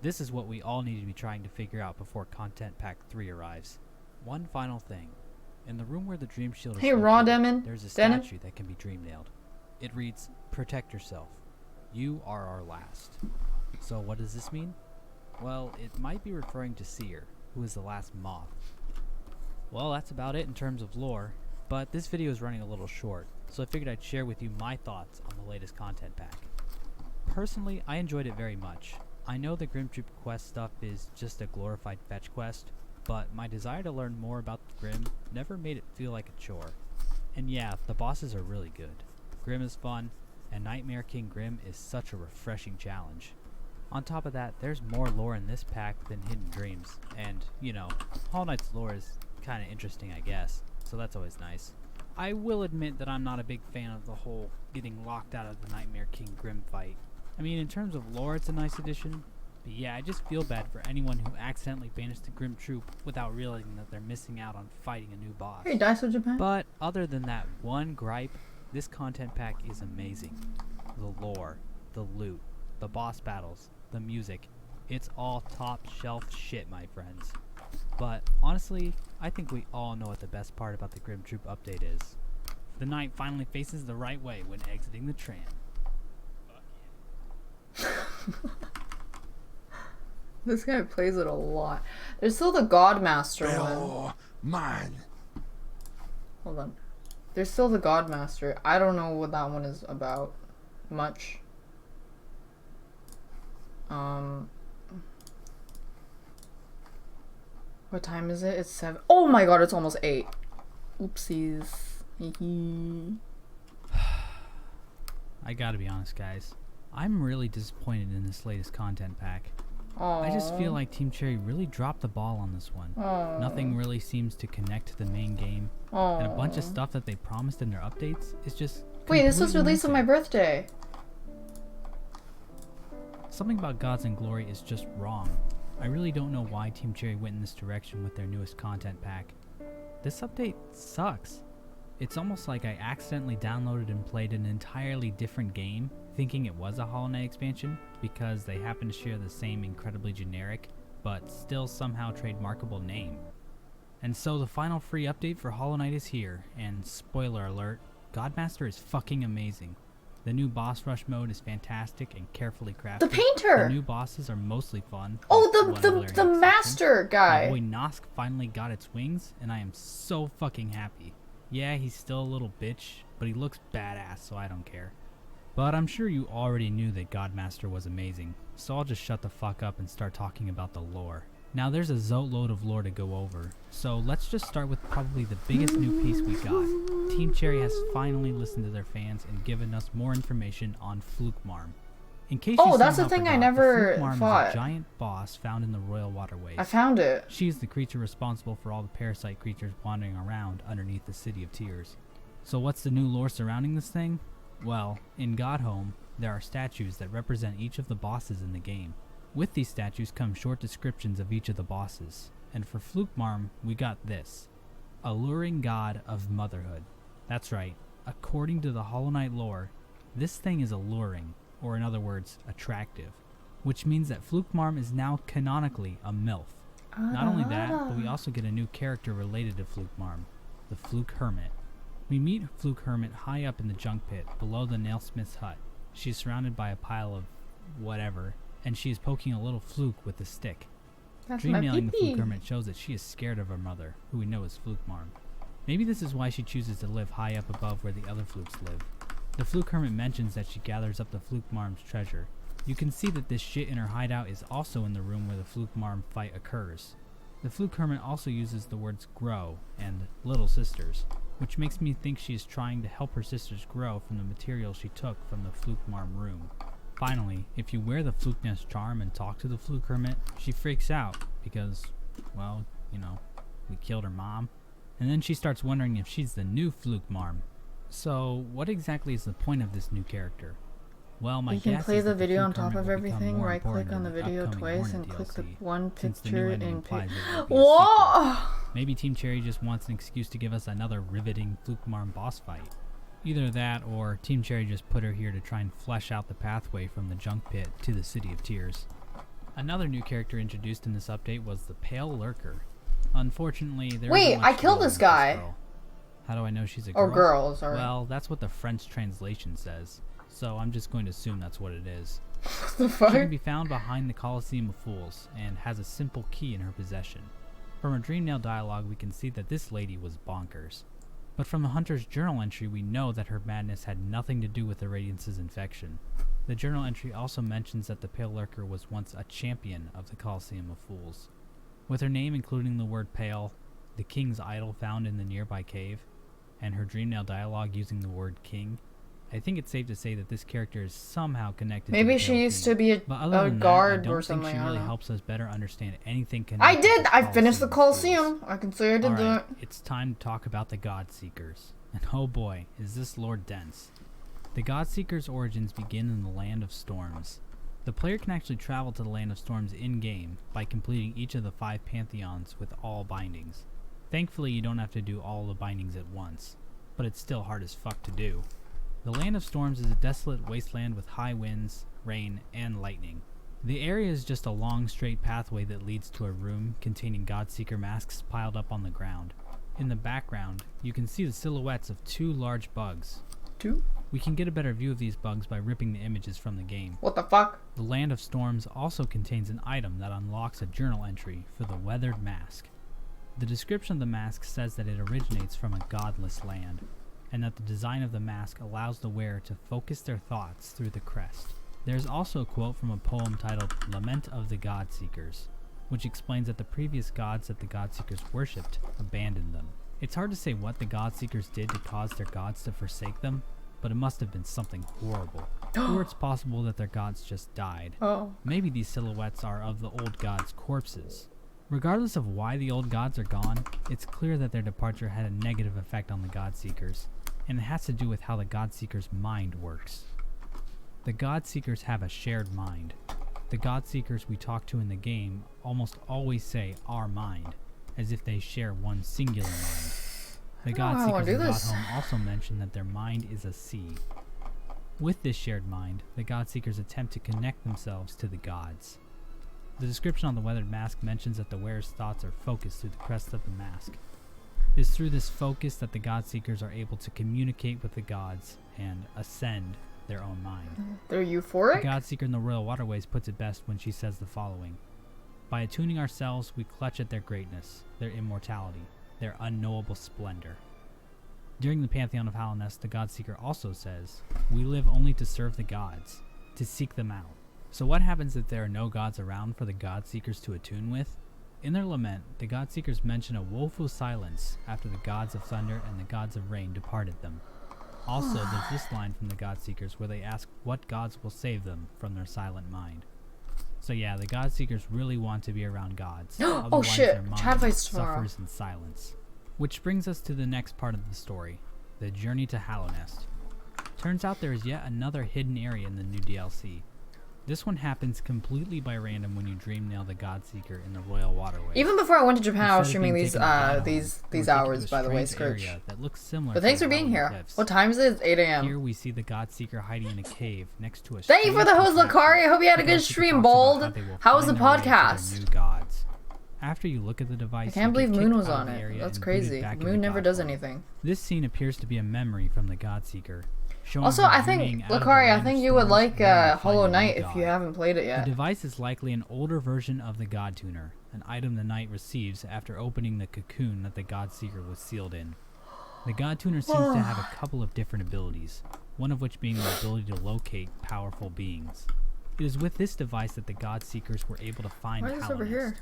This is what we all need to be trying to figure out before Content Pack 3 arrives. One final thing. In the room where the Dream Shield is Hey, Raw located, Demon. there's a Denon? statue that can be dream nailed. It reads, "Protect yourself. You are our last." So what does this mean? Well, it might be referring to Seer, who is the last moth. Well, that's about it in terms of lore, but this video is running a little short, so I figured I'd share with you my thoughts on the latest content pack. Personally, I enjoyed it very much. I know the Grim Troop quest stuff is just a glorified fetch quest, but my desire to learn more about the Grim never made it feel like a chore. And yeah, the bosses are really good. Grim is fun, and Nightmare King Grim is such a refreshing challenge. On top of that, there's more lore in this pack than Hidden Dreams, and, you know, Hollow Knight's lore is kinda interesting, I guess, so that's always nice. I will admit that I'm not a big fan of the whole getting locked out of the Nightmare King Grim fight. I mean, in terms of lore, it's a nice addition, but yeah, I just feel bad for anyone who accidentally banished the Grim Troop without realizing that they're missing out on fighting a new boss. Hey, Daiso Japan. But other than that one gripe, this content pack is amazing. The lore, the loot, the boss battles, the music, it's all top shelf shit, my friends. But honestly, I think we all know what the best part about the Grim Troop update is. The knight finally faces the right way when exiting the tram. This guy plays it a lot. There's still the Godmaster one. Oh, mine. Hold on. There's still the Godmaster. I don't know what that one is about. Much. What time is it? It's 7. Oh my god, it's almost 8. Oopsies. I gotta be honest, guys. I'm really disappointed in this latest content pack. Aww. I just feel like Team Cherry really dropped the ball on this one. Aww. Nothing really seems to connect to the main game, and a bunch of stuff that they promised in their updates is just Wait, this was completely released on my missing. birthday. Something about Gods and Glory is just wrong. I really don't know why Team Cherry went in this direction with their newest content pack. This update sucks. It's almost like I accidentally downloaded and played an entirely different game, thinking it was a Hollow Knight expansion, because they happen to share the same incredibly generic, but still somehow trademarkable name. And so the final free update for Hollow Knight is here, and spoiler alert, Godmaster is fucking amazing. The new boss rush mode is fantastic and carefully crafted. The painter! The new bosses are mostly fun. Oh, with one the glaring exception. master guy. My boy Nosk finally got its wings, and I am so fucking happy. Yeah, he's still a little bitch, but he looks badass, so I don't care. But I'm sure you already knew that Godmaster was amazing, so I'll just shut the fuck up and start talking about the lore. Now there's a zoatload of lore to go over, so let's just start with probably the biggest new piece we got. Team Cherry has finally listened to their fans and given us more information on Flukmarm. In case you that's the somehow thing I forgot, never the Flukmarm fought. is a giant boss found in the Royal Waterways. I found it. She's the creature responsible for all the parasite creatures wandering around underneath the City of Tears. So what's the new lore surrounding this thing? Well, in Godhome, there are statues that represent each of the bosses in the game. With these statues come short descriptions of each of the bosses. And for Flukmarm, we got this. Alluring God of Motherhood. That's right, according to the Hollow Knight lore, this thing is alluring, or in other words, attractive. Which means that Flukmarm is now canonically a MILF. Not only that, but we also get a new character related to Flukmarm, the Fluke Hermit. We meet Fluke Hermit high up in the junk pit, below the nailsmith's hut. She is surrounded by a pile of whatever, and she is poking a little Fluke with a stick. That's Dream my nailing the Fluke pee-pee. Hermit shows that she is scared of her mother, who we know is Flukmarm. Maybe this is why she chooses to live high up above where the other Flukes live. The Fluke Hermit mentions that she gathers up the Flukmarm's treasure. You can see that this shit in her hideout is also in the room where the Flukmarm fight occurs. The Fluke Hermit also uses the words grow and little sisters, which makes me think she is trying to help her sisters grow from the material she took from the Flukmarm room. Finally, if you wear the Flukeness charm and talk to the Fluke Hermit, she freaks out because, well, you know, we killed her mom. And then she starts wondering if she's the new Flukmarm. So, what exactly is the point of this new character? Well, my You can guess play is the that video on Fluke top Hermit of will become everything, more right important click on the in video upcoming twice Hornet and click the DLC, one since the new picture ending in implies pic. it will be a sequel. Whoa! Maybe Team Cherry just wants an excuse to give us another riveting Flukmarm boss fight. Either that, or Team Cherry just put her here to try and flesh out the pathway from the junk pit to the City of Tears. Another new character introduced in this update was the Pale Lurker. Unfortunately, there Wait, isn't much I killed going this with guy. girl. How do I know she's a girl? Or girl, sorry. Well, that's what the French translation says, so I'm just going to assume that's what it is. What the She fuck? can be found behind the Colosseum of Fools, and has a simple key in her possession. From her Dreamnail dialogue, we can see that this lady was bonkers. But from the Hunter's journal entry, we know that her madness had nothing to do with the Radiance's infection. The journal entry also mentions that the Pale Lurker was once a champion of the Colosseum of Fools. With her name including the word pale, the king's idol found in the nearby cave, and her Dreamnail dialogue using the word king, I think it's safe to say that this character is somehow connected to Maybe the she Pale used King. to be a But other than guard that, I or don't something. think she I really don't know. helps us better understand anything connected I did. to the I finished the Colosseum of Colosseum. Fools. I can say I did Alright, that. it's time to talk about the God-Seekers. And oh boy, is this Lord dense. The God-Seekers' origins begin in the Land of Storms. The player can actually travel to the Land of Storms in-game by completing each of the 5 pantheons with all bindings. Thankfully, you don't have to do all the bindings at once, but it's still hard as fuck to do. The Land of Storms is a desolate wasteland with high winds, rain, and lightning. The area is just a long straight pathway that leads to a room containing Godseeker masks piled up on the ground. In the background, you can see the silhouettes of 2 large bugs. 2? We can get a better view of these bugs by ripping the images from the game. What the fuck? The Land of Storms also contains an item that unlocks a journal entry for the Weathered Mask. The description of the mask says that it originates from a godless land, and that the design of the mask allows the wearer to focus their thoughts through the crest. There's also a quote from a poem titled Lament of the Godseekers, which explains that the previous gods that the Godseekers worshipped abandoned them. It's hard to say what the Godseekers did to cause their gods to forsake them, but it must have been something horrible. Or it's possible that their gods just died. Oh. Maybe these silhouettes are of the old gods' corpses. Regardless of why the old gods are gone, it's clear that their departure had a negative effect on the Godseekers, and it has to do with how the Godseekers' mind works. The Godseekers have a shared mind. The Godseekers we talk to in the game almost always say our mind, as if they share one singular mind. The I don't know how I wanna Godseekers do in this. Godhome also mention that their mind is a sea. With this shared mind, the Godseekers attempt to connect themselves to the gods. The description on the Weathered Mask mentions that the wearer's thoughts are focused through the crest of the mask. It is through this focus that the Godseekers are able to communicate with the gods and ascend their own mind. They're The euphoric? Godseeker in the Royal Waterways puts it best when she says the following: "By attuning ourselves, we clutch at their greatness, their immortality, their unknowable splendor." During the Pantheon of Hallownest, the Godseeker also says, "We live only to serve the gods, to seek them out." So what happens if there are no gods around for the Godseekers to attune with? In their lament, the Godseekers mention a woeful silence after the gods of thunder and the gods of rain departed them. Also, there's this line from the Godseekers where they ask what gods will save them from their silent mind. So yeah, the Godseekers really want to be around gods. Oh Otherwise shit, their mind Chad fights tomorrow. suffers in silence. Which brings us to the next part of the story, the journey to Hallownest. Turns out there is yet another hidden area in the new DLC. This one happens completely by random when you Dreamnail the Godseeker in the Royal Waterways. Even before I went to Japan, I was Instead of streaming being these taken to Godhome, these we were taken to hours, a by the way, strange Scourge. area that looks similar But to thanks the for being Halloween here. Cliffs. What time is it? It's 8 Here a.m. we see the Godseeker hiding in a cave next to a Thank you for the host, Lakari. I hope you had a good stream, Bold. How was the podcast? New gods. After you look at the device, I can't you believe get Moon kicked was out of on the it. area That's and booted crazy. back Moon into never does Godhome. anything. This scene appears to be a memory from the Godseeker. showing Also, her I think, journeying out of the Lakari, I land of think you would storms like and finding Hollow a new Knight if god. you haven't played it The yet. device is likely an older version of the God Tuner, an item the knight receives after opening the cocoon that the Godseeker was sealed in. The God Tuner seems to have a couple of different abilities, one of which being the ability to locate powerful beings. It is with this device that the Godseekers were able to find Why is this over Hallownest. here?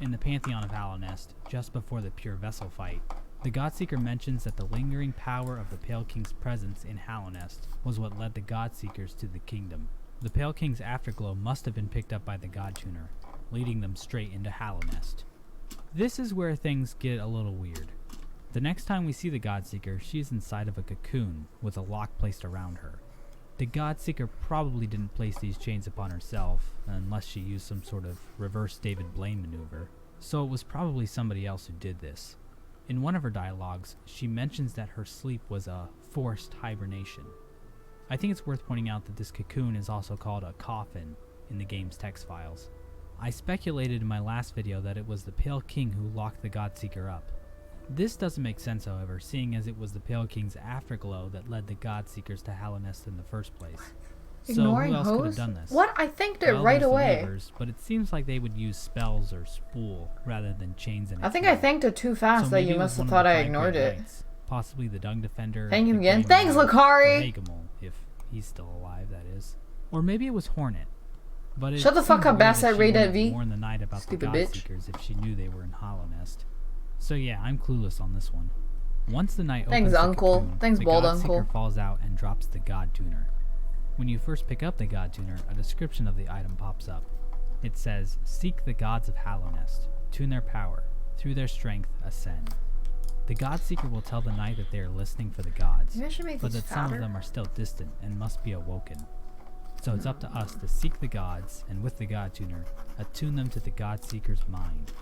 In the Pantheon of Hallownest, just before the Pure Vessel fight, the Godseeker mentions that the lingering power of the Pale King's presence in Hallownest was what led the Godseekers to the kingdom. The Pale King's afterglow must have been picked up by the God Tuner, leading them straight into Hallownest. This is where things get a little weird. The next time we see the Godseeker, she is inside of a cocoon with a lock placed around her. The Godseeker probably didn't place these chains upon herself, unless she used some sort of reverse David Blaine maneuver, so it was probably somebody else who did this. In one of her dialogues, she mentions that her sleep was a forced hibernation. I think it's worth pointing out that this cocoon is also called a coffin in the game's text files. I speculated in my last video that it was the Pale King who locked the Godseeker up. This doesn't make sense, however, seeing as it was the Pale King's afterglow that led the Godseekers to Hallownest in the first place. Ignoring so who else could have host? done this? What? I thanked it Well, right there's the away. neighbors, but it seems like they would use spells or spool rather than chains and a I think key. I thanked it too fast So that maybe you it was must have one of thought the I 5 ignored great it. knights, possibly the Dung Defender. Thank you the again. Grey Thanks, Knight, Lakari! or Hagamel, if he's still alive, that is. Or maybe it was Hornet. But it Shut the fuck seems up, weird Bass. that I she rated wouldn't V. warn the knight about Stupid the bitch. Godseekers if she knew they were in Hollow Nest. So yeah, I'm clueless on this one. Once the knight Thanks, opens the Uncle. cocoon, Thanks, the bald Godseeker uncle. falls out and drops the God Tuner. When you first pick up the God Tuner, a description of the item pops up. It says, "Seek the gods of Hollow Nest, tune their power, through their strength ascend." The Godseeker will tell the knight that they are listening for the gods, Maybe I should make but these that some of fatter. them are still distant and must be awoken. So it's up to us to seek the gods, and with the God Tuner, attune them to the Godseeker's mind.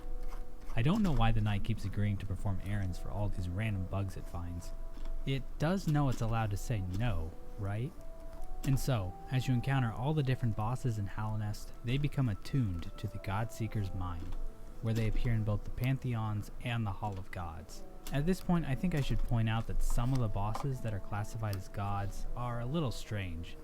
I don't know why the knight keeps agreeing to perform errands for all these random bugs it finds. It does know it's allowed to say no, right? And so, as you encounter all the different bosses in Hollow Nest, they become attuned to the Godseeker's mind, where they appear in both the Pantheons and the Hall of Gods. At this point, I think I should point out that some of the bosses that are classified as gods are a little strange.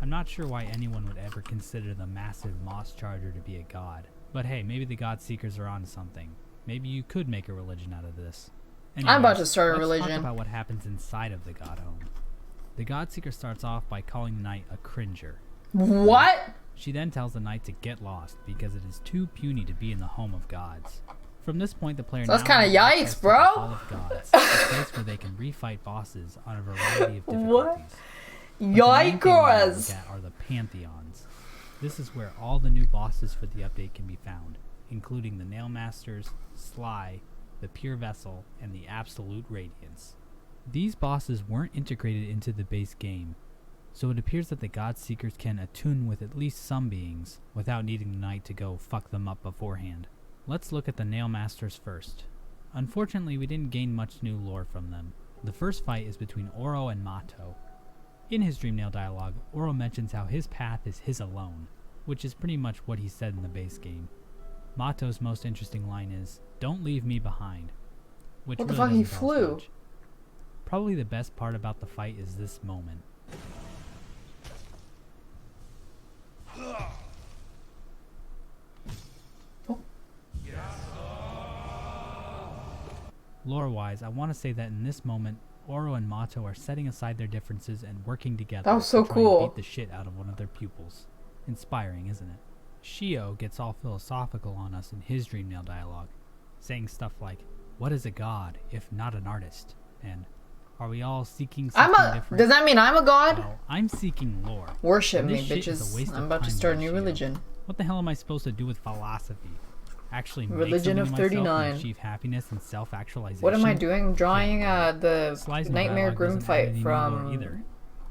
I'm not sure why anyone would ever consider the massive moss charger to be a god, but hey, maybe the Godseekers are onto something. Maybe you could make a religion out of this. I'm about Anyways, to start a let's religion. talk about what happens inside of the god home. The Godseeker starts off by calling the knight a cringer. What? She then tells the knight to get lost because it is too puny to be in the home of gods. From this point, the player So that's now kinda has access yikes, to bro. the Hall of Gods, a place where they can refight bosses on a variety of difficulties. What? But the main thing we wanna look Yikers! at are the Pantheons. This is where all the new bosses for the update can be found, including the Nailmasters, Sly, the Pure Vessel, and the Absolute Radiance. These bosses weren't integrated into the base game, so it appears that the Godseekers can attune with at least some beings without needing the knight to go fuck them up beforehand. Let's look at the Nailmasters first. Unfortunately, we didn't gain much new lore from them. The first fight is between Oro and Mato. In his Dreamnail dialogue, Oro mentions how his path is his alone, which is pretty much what he said in the base game. Mato's most interesting line is, "Don't leave me behind," which What the really fuck, he doesn't tell us flew? much. Probably the best part about the fight is this moment. Lore-wise, I want to say that in this moment, Oro and Mato are setting aside their differences and working together That was so to try and cool. beat the shit out of one of their pupils. Inspiring, isn't it? Shio gets all philosophical on us in his Dreamnail dialogue, saying stuff like, "What is a god if not an artist?" and "Are we all seeking something different?" Does that mean I'm a god? Well, I'm seeking lore. Worship And me, this shit is a bitches. waste I'm of about to time start a by new Shio. religion. What the hell am I supposed to do with philosophy? Actually make Religion something of myself and 39. achieve happiness and self-actualization? What am I doing? Drawing the Sly's new Nightmare dialogue Grim doesn't add fight any new lore from either.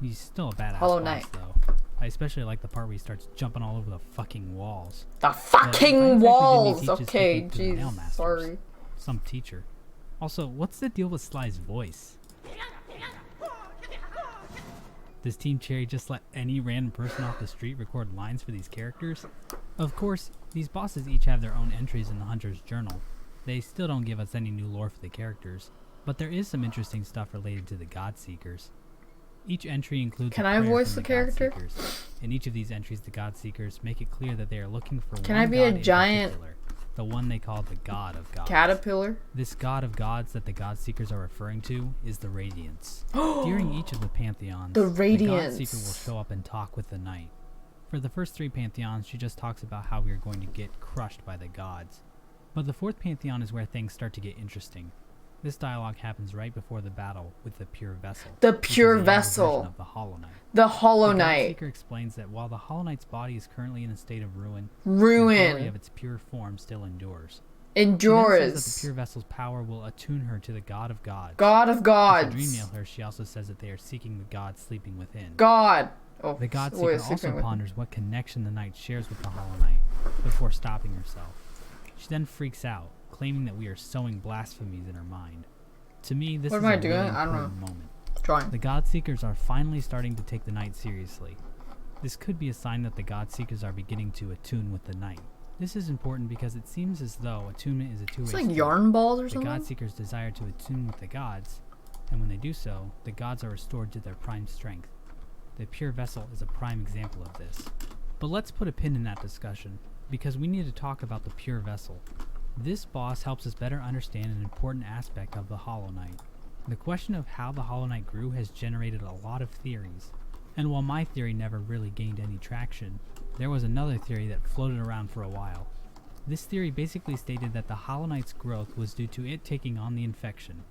He's still a badass Hollow boss, Knight. though. I especially like the part where he starts jumping all over the fucking walls. the But fucking I exactly didn't walls. teach his Okay, technique to the jeez, Nailmasters. sorry. Some teacher. Also, what's the deal with Sly's voice? Does Team Cherry just let any random person off the street record lines for these characters? Of course, these bosses each have their own entries in the Hunter's Journal. They still don't give us any new lore for the characters, but there is some interesting stuff related to the Godseekers. Each entry includes Can a I prayer voice from the character? Godseekers. In each of these entries, the Godseekers make it clear that they are looking for Can one I be a god in giant particular, the one they call the God of Gods. Caterpillar. This god of gods that the Godseekers are referring to is the Radiance. During each of the pantheons, The the Radiance. Godseeker will show up and talk with the knight. For the first three pantheons, she just talks about how we are going to get crushed by the gods. But the fourth pantheon is where things start to get interesting. This dialogue happens right before the battle with the Pure Vessel. The which is Pure a younger version Vessel. of the Hollow Knight. The Hollow The Knight. Godseeker explains that while the Hollow Knight's body is currently in a state of ruin, the glory of Ruin. its pure form still endures. She then says that the Endures. Pure Vessel's power will attune her to the God of Gods. God of If gods. you dreamnail her, she also says that they are seeking the God sleeping within. God. Oh, The wait, Godseeker sleeping also with- ponders what connection the knight shares with the Hollow Knight before stopping herself. She then freaks out, claiming that we are sowing blasphemies in her mind. To me, this What is am I a really doing? I don't important moment. Drawing. The Godseekers are finally starting to take the knight seriously. This could be a sign that the Godseekers are beginning to attune with the knight. This is important because it seems as though attunement is a two-way It's like street. yarn balls or The something. Godseekers desire to attune with the gods, and when they do so, the gods are restored to their prime strength. The Pure Vessel is a prime example of this. But let's put a pin in that discussion, because we need to talk about the Pure Vessel. This boss helps us better understand an important aspect of the Hollow Knight. The question of how the Hollow Knight grew has generated a lot of theories. And while my theory never really gained any traction, there was another theory that floated around for a while. This theory basically stated that the Hollow Knight's growth was due to it taking on the infection.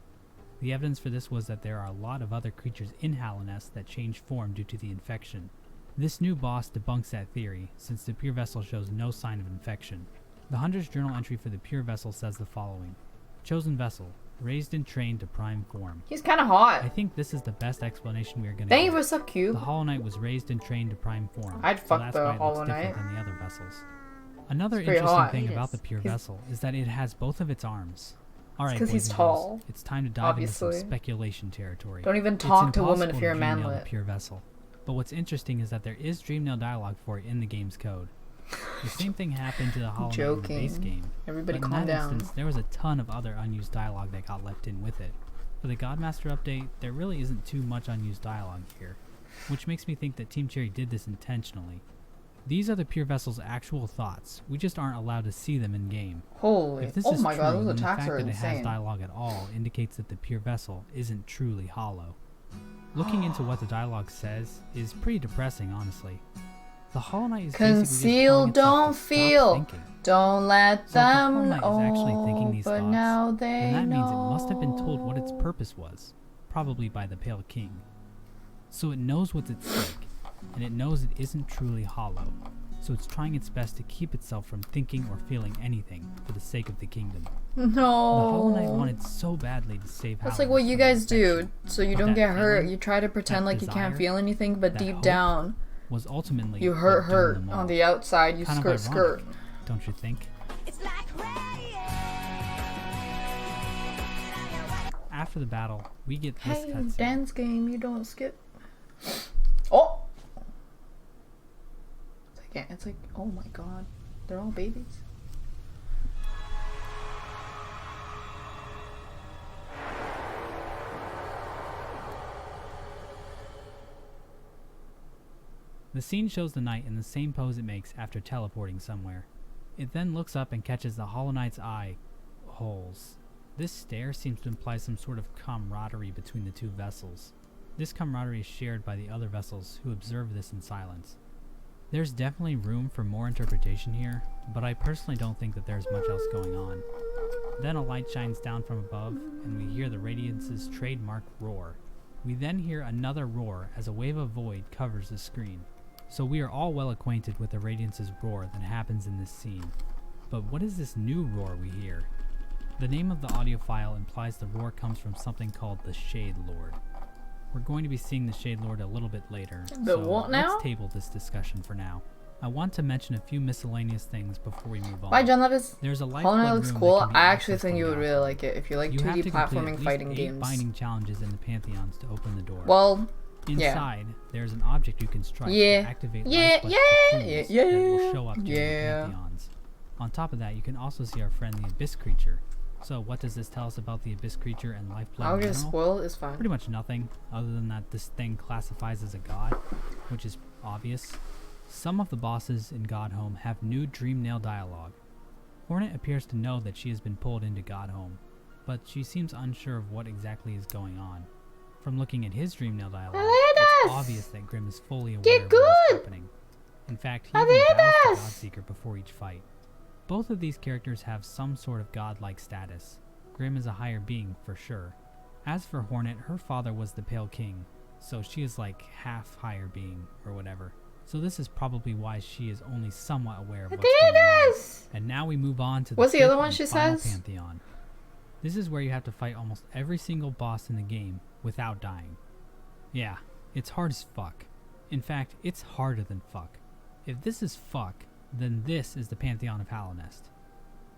The evidence for this was that there are a lot of other creatures in Hallownest that change form due to the infection. This new boss debunks that theory, since the Pure Vessel shows no sign of infection. The Hunter's Journal entry for the Pure Vessel says the following: Chosen Vessel, raised and trained to prime form. He's kind of hot. I think this is the best explanation we are going to Thank you get. for sub cube. The Hollow Knight was raised and trained to prime form. I'd so fuck that's the why it Hollow looks Knight. different than the other vessels. Another He's pretty interesting hot. thing He about is. the Pure He's- Vessel is that it has both of its arms. Alright, 'cause boys he's and tall, girls, it's time to dive into obviously. some speculation territory. Don't even It's talk to women impossible if you're a to dream nail manlet. the Pure Vessel. But what's interesting is that there is Dreamnail dialogue for it in the game's code. The same thing happened to the Hollow Knight in the base Joking. game. Everybody But in calm that down. instance, there was a ton of other unused dialogue that got left in with it. For the Godmaster update, there really isn't too much unused dialogue here, which makes me think that Team Cherry did this intentionally. These are the Pure Vessel's actual thoughts, we just aren't allowed to see them in game. Holy. If this Oh is my true, god, then those the attacks fact are that it has insane. dialogue at all indicates that the Pure Vessel isn't truly hollow. Looking into what the dialogue says is pretty depressing, honestly. The Hollow Knight is basically just Conceal, telling itself don't to stop feel. thinking. Don't let So if the Hollow them Knight is actually thinking know. these But thoughts, now they then that means it know. must have been told what its purpose was, probably by the Pale King. So it knows what's at stake, and it knows it isn't truly hollow, so it's trying its best to keep itself from thinking or feeling anything for the sake of the kingdom. No. The Hollow Knight wanted so badly to save That's Hallownest like what you from the guys do, infection, so you but don't that get hurt. feeling, You try to pretend that like you can't desire, feel anything, but that deep hope, down, was ultimately you what hurt doomed them all. on the outside. You Kind of skirt ironic, skirt. don't you think? After the battle, we get this Hey, cutscene. dance game, you don't skip. Oh. It's like, oh my god, they're all babies. The scene shows the knight in the same pose it makes after teleporting somewhere. It then looks up and catches the Hollow Knight's eye holes. This stare seems to imply some sort of camaraderie between the two vessels. This camaraderie is shared by the other vessels who observe this in silence. There's definitely room for more interpretation here, but I personally don't think that there's much else going on. Then a light shines down from above, and we hear the Radiance's trademark roar. We then hear another roar as a wave of void covers the screen. So we are all well acquainted with the Radiance's roar that happens in this scene. But what is this new roar we hear? The name of the audio file implies the roar comes from something called the Shade Lord. We're going to be seeing the Shade Lord a little bit later, The so what now? let's table this discussion for now. I want to mention a few miscellaneous things before we move on. Bye, John Levis. There's a Hollow Knight lifeblood looks room that cool. can be I actually accessed think from you would Gotham. really like it if you like You have 2D to complete at platforming least fighting 8 games. binding challenges in the Pantheons to open the door. Well, Inside, there's an object you can strike Yeah. to activate Yeah, lifeblood yeah, cocoons yeah, that will show up during yeah. the Pantheons. On top of that, you can also see our friend the Abyss Creature. So what does this tell us about the Abyss Creature and lifeblood I'll get mineral? spoiled. It's fine. Pretty much nothing, other than that this thing classifies as a god, which is obvious. Some of the bosses in Godhome have new Dreamnail dialogue. Hornet appears to know that she has been pulled into Godhome, but she seems unsure of what exactly is going on. From looking at his Dreamnail dialogue, it's obvious that Grimm is fully aware of what is happening. In fact, he even bows to Godseeker before each fight. Both of these characters have some sort of godlike status. Grimm is a higher being, for sure. As for Hornet, her father was the Pale King, so she is like half higher being, or whatever. So this is probably why she is only somewhat aware of what's going on. And now we move on to the What's the other fifth one and she final says? Pantheon. This is where you have to fight almost every single boss in the game without dying. Yeah, it's hard as fuck. In fact, it's harder than fuck. If this is fuck, then this is the Pantheon of Hallownest.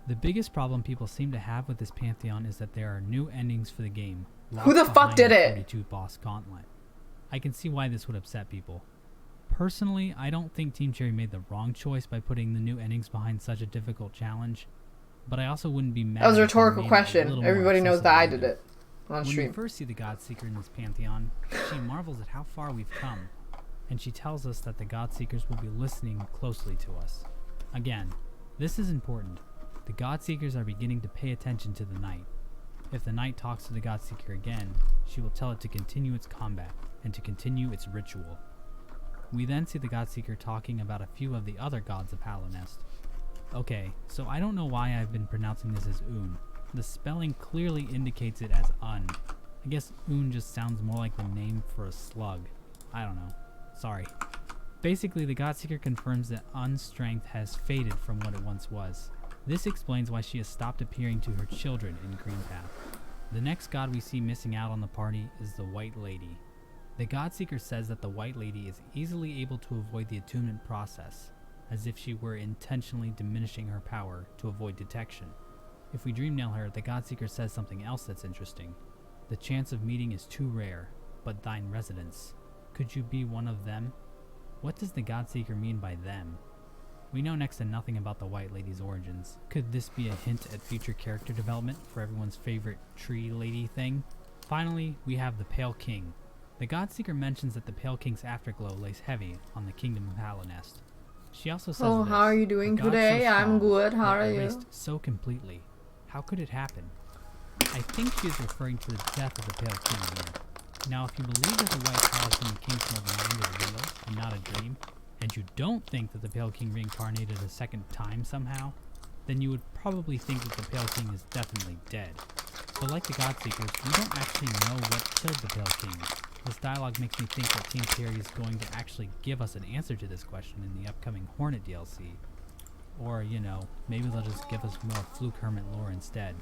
The biggest problem people seem to have with this Pantheon is that there are new endings for the game. Who the locked fuck behind did the it? 42 boss gauntlet. I can see why this would upset people. Personally, I don't think Team Cherry made the wrong choice by putting the new endings behind such a difficult challenge, but I also wouldn't be mad. That was a if they rhetorical made it a question. little more Everybody knows that I accessible did later. it on When we stream. first see the Godseeker in this Pantheon, she marvels at how far we've come, and she tells us that the Godseekers will be listening closely to us. Again, this is important. The Godseekers are beginning to pay attention to the Knight. If the Knight talks to the Godseeker again, she will tell it to continue its combat, and to continue its ritual. We then see the Godseeker talking about a few of the other gods of Hallownest. Okay, so I don't know why I've been pronouncing this as Un. The spelling clearly indicates it as Un. I guess Un just sounds more like the name for a slug. I don't know. Sorry. Basically, the Godseeker confirms that Un's strength has faded from what it once was. This explains why she has stopped appearing to her children in Greenpath. The next god we see missing out on the party is the White Lady. The Godseeker says that the White Lady is easily able to avoid the attunement process, as if she were intentionally diminishing her power to avoid detection. If we dreamnail her, the Godseeker says something else that's interesting. The chance of meeting is too rare, but thine residence. Could you be one of them? What does the Godseeker mean by them? We know next to nothing about the White Lady's origins. Could this be a hint at future character development for everyone's favorite tree lady thing? Finally, we have the Pale King. The Godseeker mentions that the Pale King's afterglow lays heavy on the kingdom of Hallownest. She also says Oh, this, how are you doing "A god today? so I'm strong, good. How yet are you?" erased so completely. How could it happen? I think she is referring to the death of the Pale King here. Now, if you believe that the White Palace in the Kingsmoor land is real and not a dream, and you don't think that the Pale King reincarnated a second time somehow, then you would probably think that the Pale King is definitely dead. But like the Godseekers, we don't actually know what killed the Pale King. This dialogue makes me think that Team Terry is going to actually give us an answer to this question in the upcoming Hornet DLC. Or, you know, maybe they'll just give us more Fluke Hermit lore instead.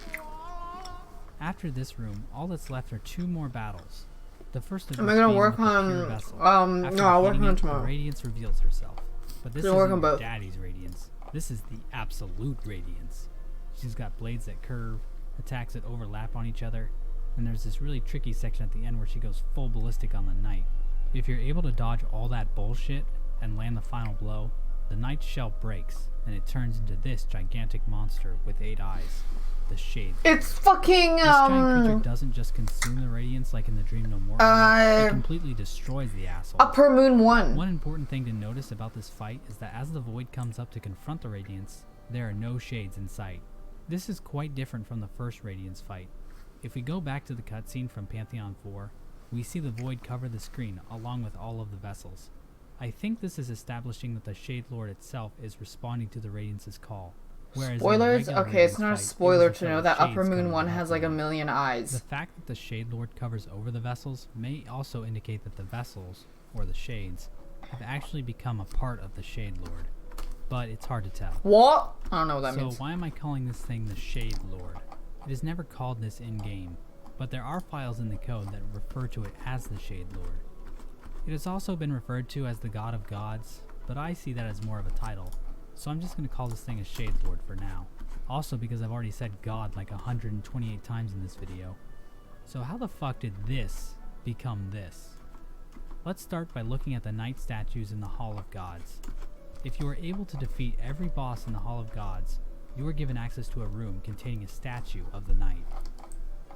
After this room, all that's left are two more battles. The first of Am which I gonna being work with the on? Pure Vessel. After No, I'll work defeating on it it, tomorrow. the Radiance reveals herself. But this Gonna isn't work on your both. daddy's Radiance. This is the absolute Radiance. She's got blades that curve, attacks that overlap on each other, and there's this really tricky section at the end where she goes full ballistic on the knight. If you're able to dodge all that bullshit and land the final blow, the knight's shell breaks, and it turns into this gigantic monster with 8 eyes, the Shade. It's fucking This giant creature doesn't just consume the Radiance like in the Dream No More. It completely destroys the asshole. Upper Moon 1. One important thing to notice about this fight is that as the Void comes up to confront the Radiance, there are no shades in sight. This is quite different from the first Radiance fight. If we go back to the cutscene from Pantheon 4, we see the Void cover the screen along with all of the vessels. I think this is establishing that the Shade Lord itself is responding to the Radiance's call. Whereas in the Spoilers? regular Okay, it's Radiance not a fight, it spoiler was to a know show that of Upper shades Moon coming 1 out has from like a it. million eyes. The fact that the Shade Lord covers over the vessels may also indicate that the vessels, or the Shades, have actually become a part of the Shade Lord. But it's hard to tell. What? I don't know what that So means. why am I calling this thing the Shade Lord? It is never called this in-game, but there are files in the code that refer to it as the Shade Lord. It has also been referred to as the God of Gods, but I see that as more of a title, so I'm just going to call this thing a Shade Lord for now. Also because I've already said God like 128 times in this video. So how the fuck did this become this? Let's start by looking at the knight statues in the Hall of Gods. If you are able to defeat every boss in the Hall of Gods, you are given access to a room containing a statue of the knight.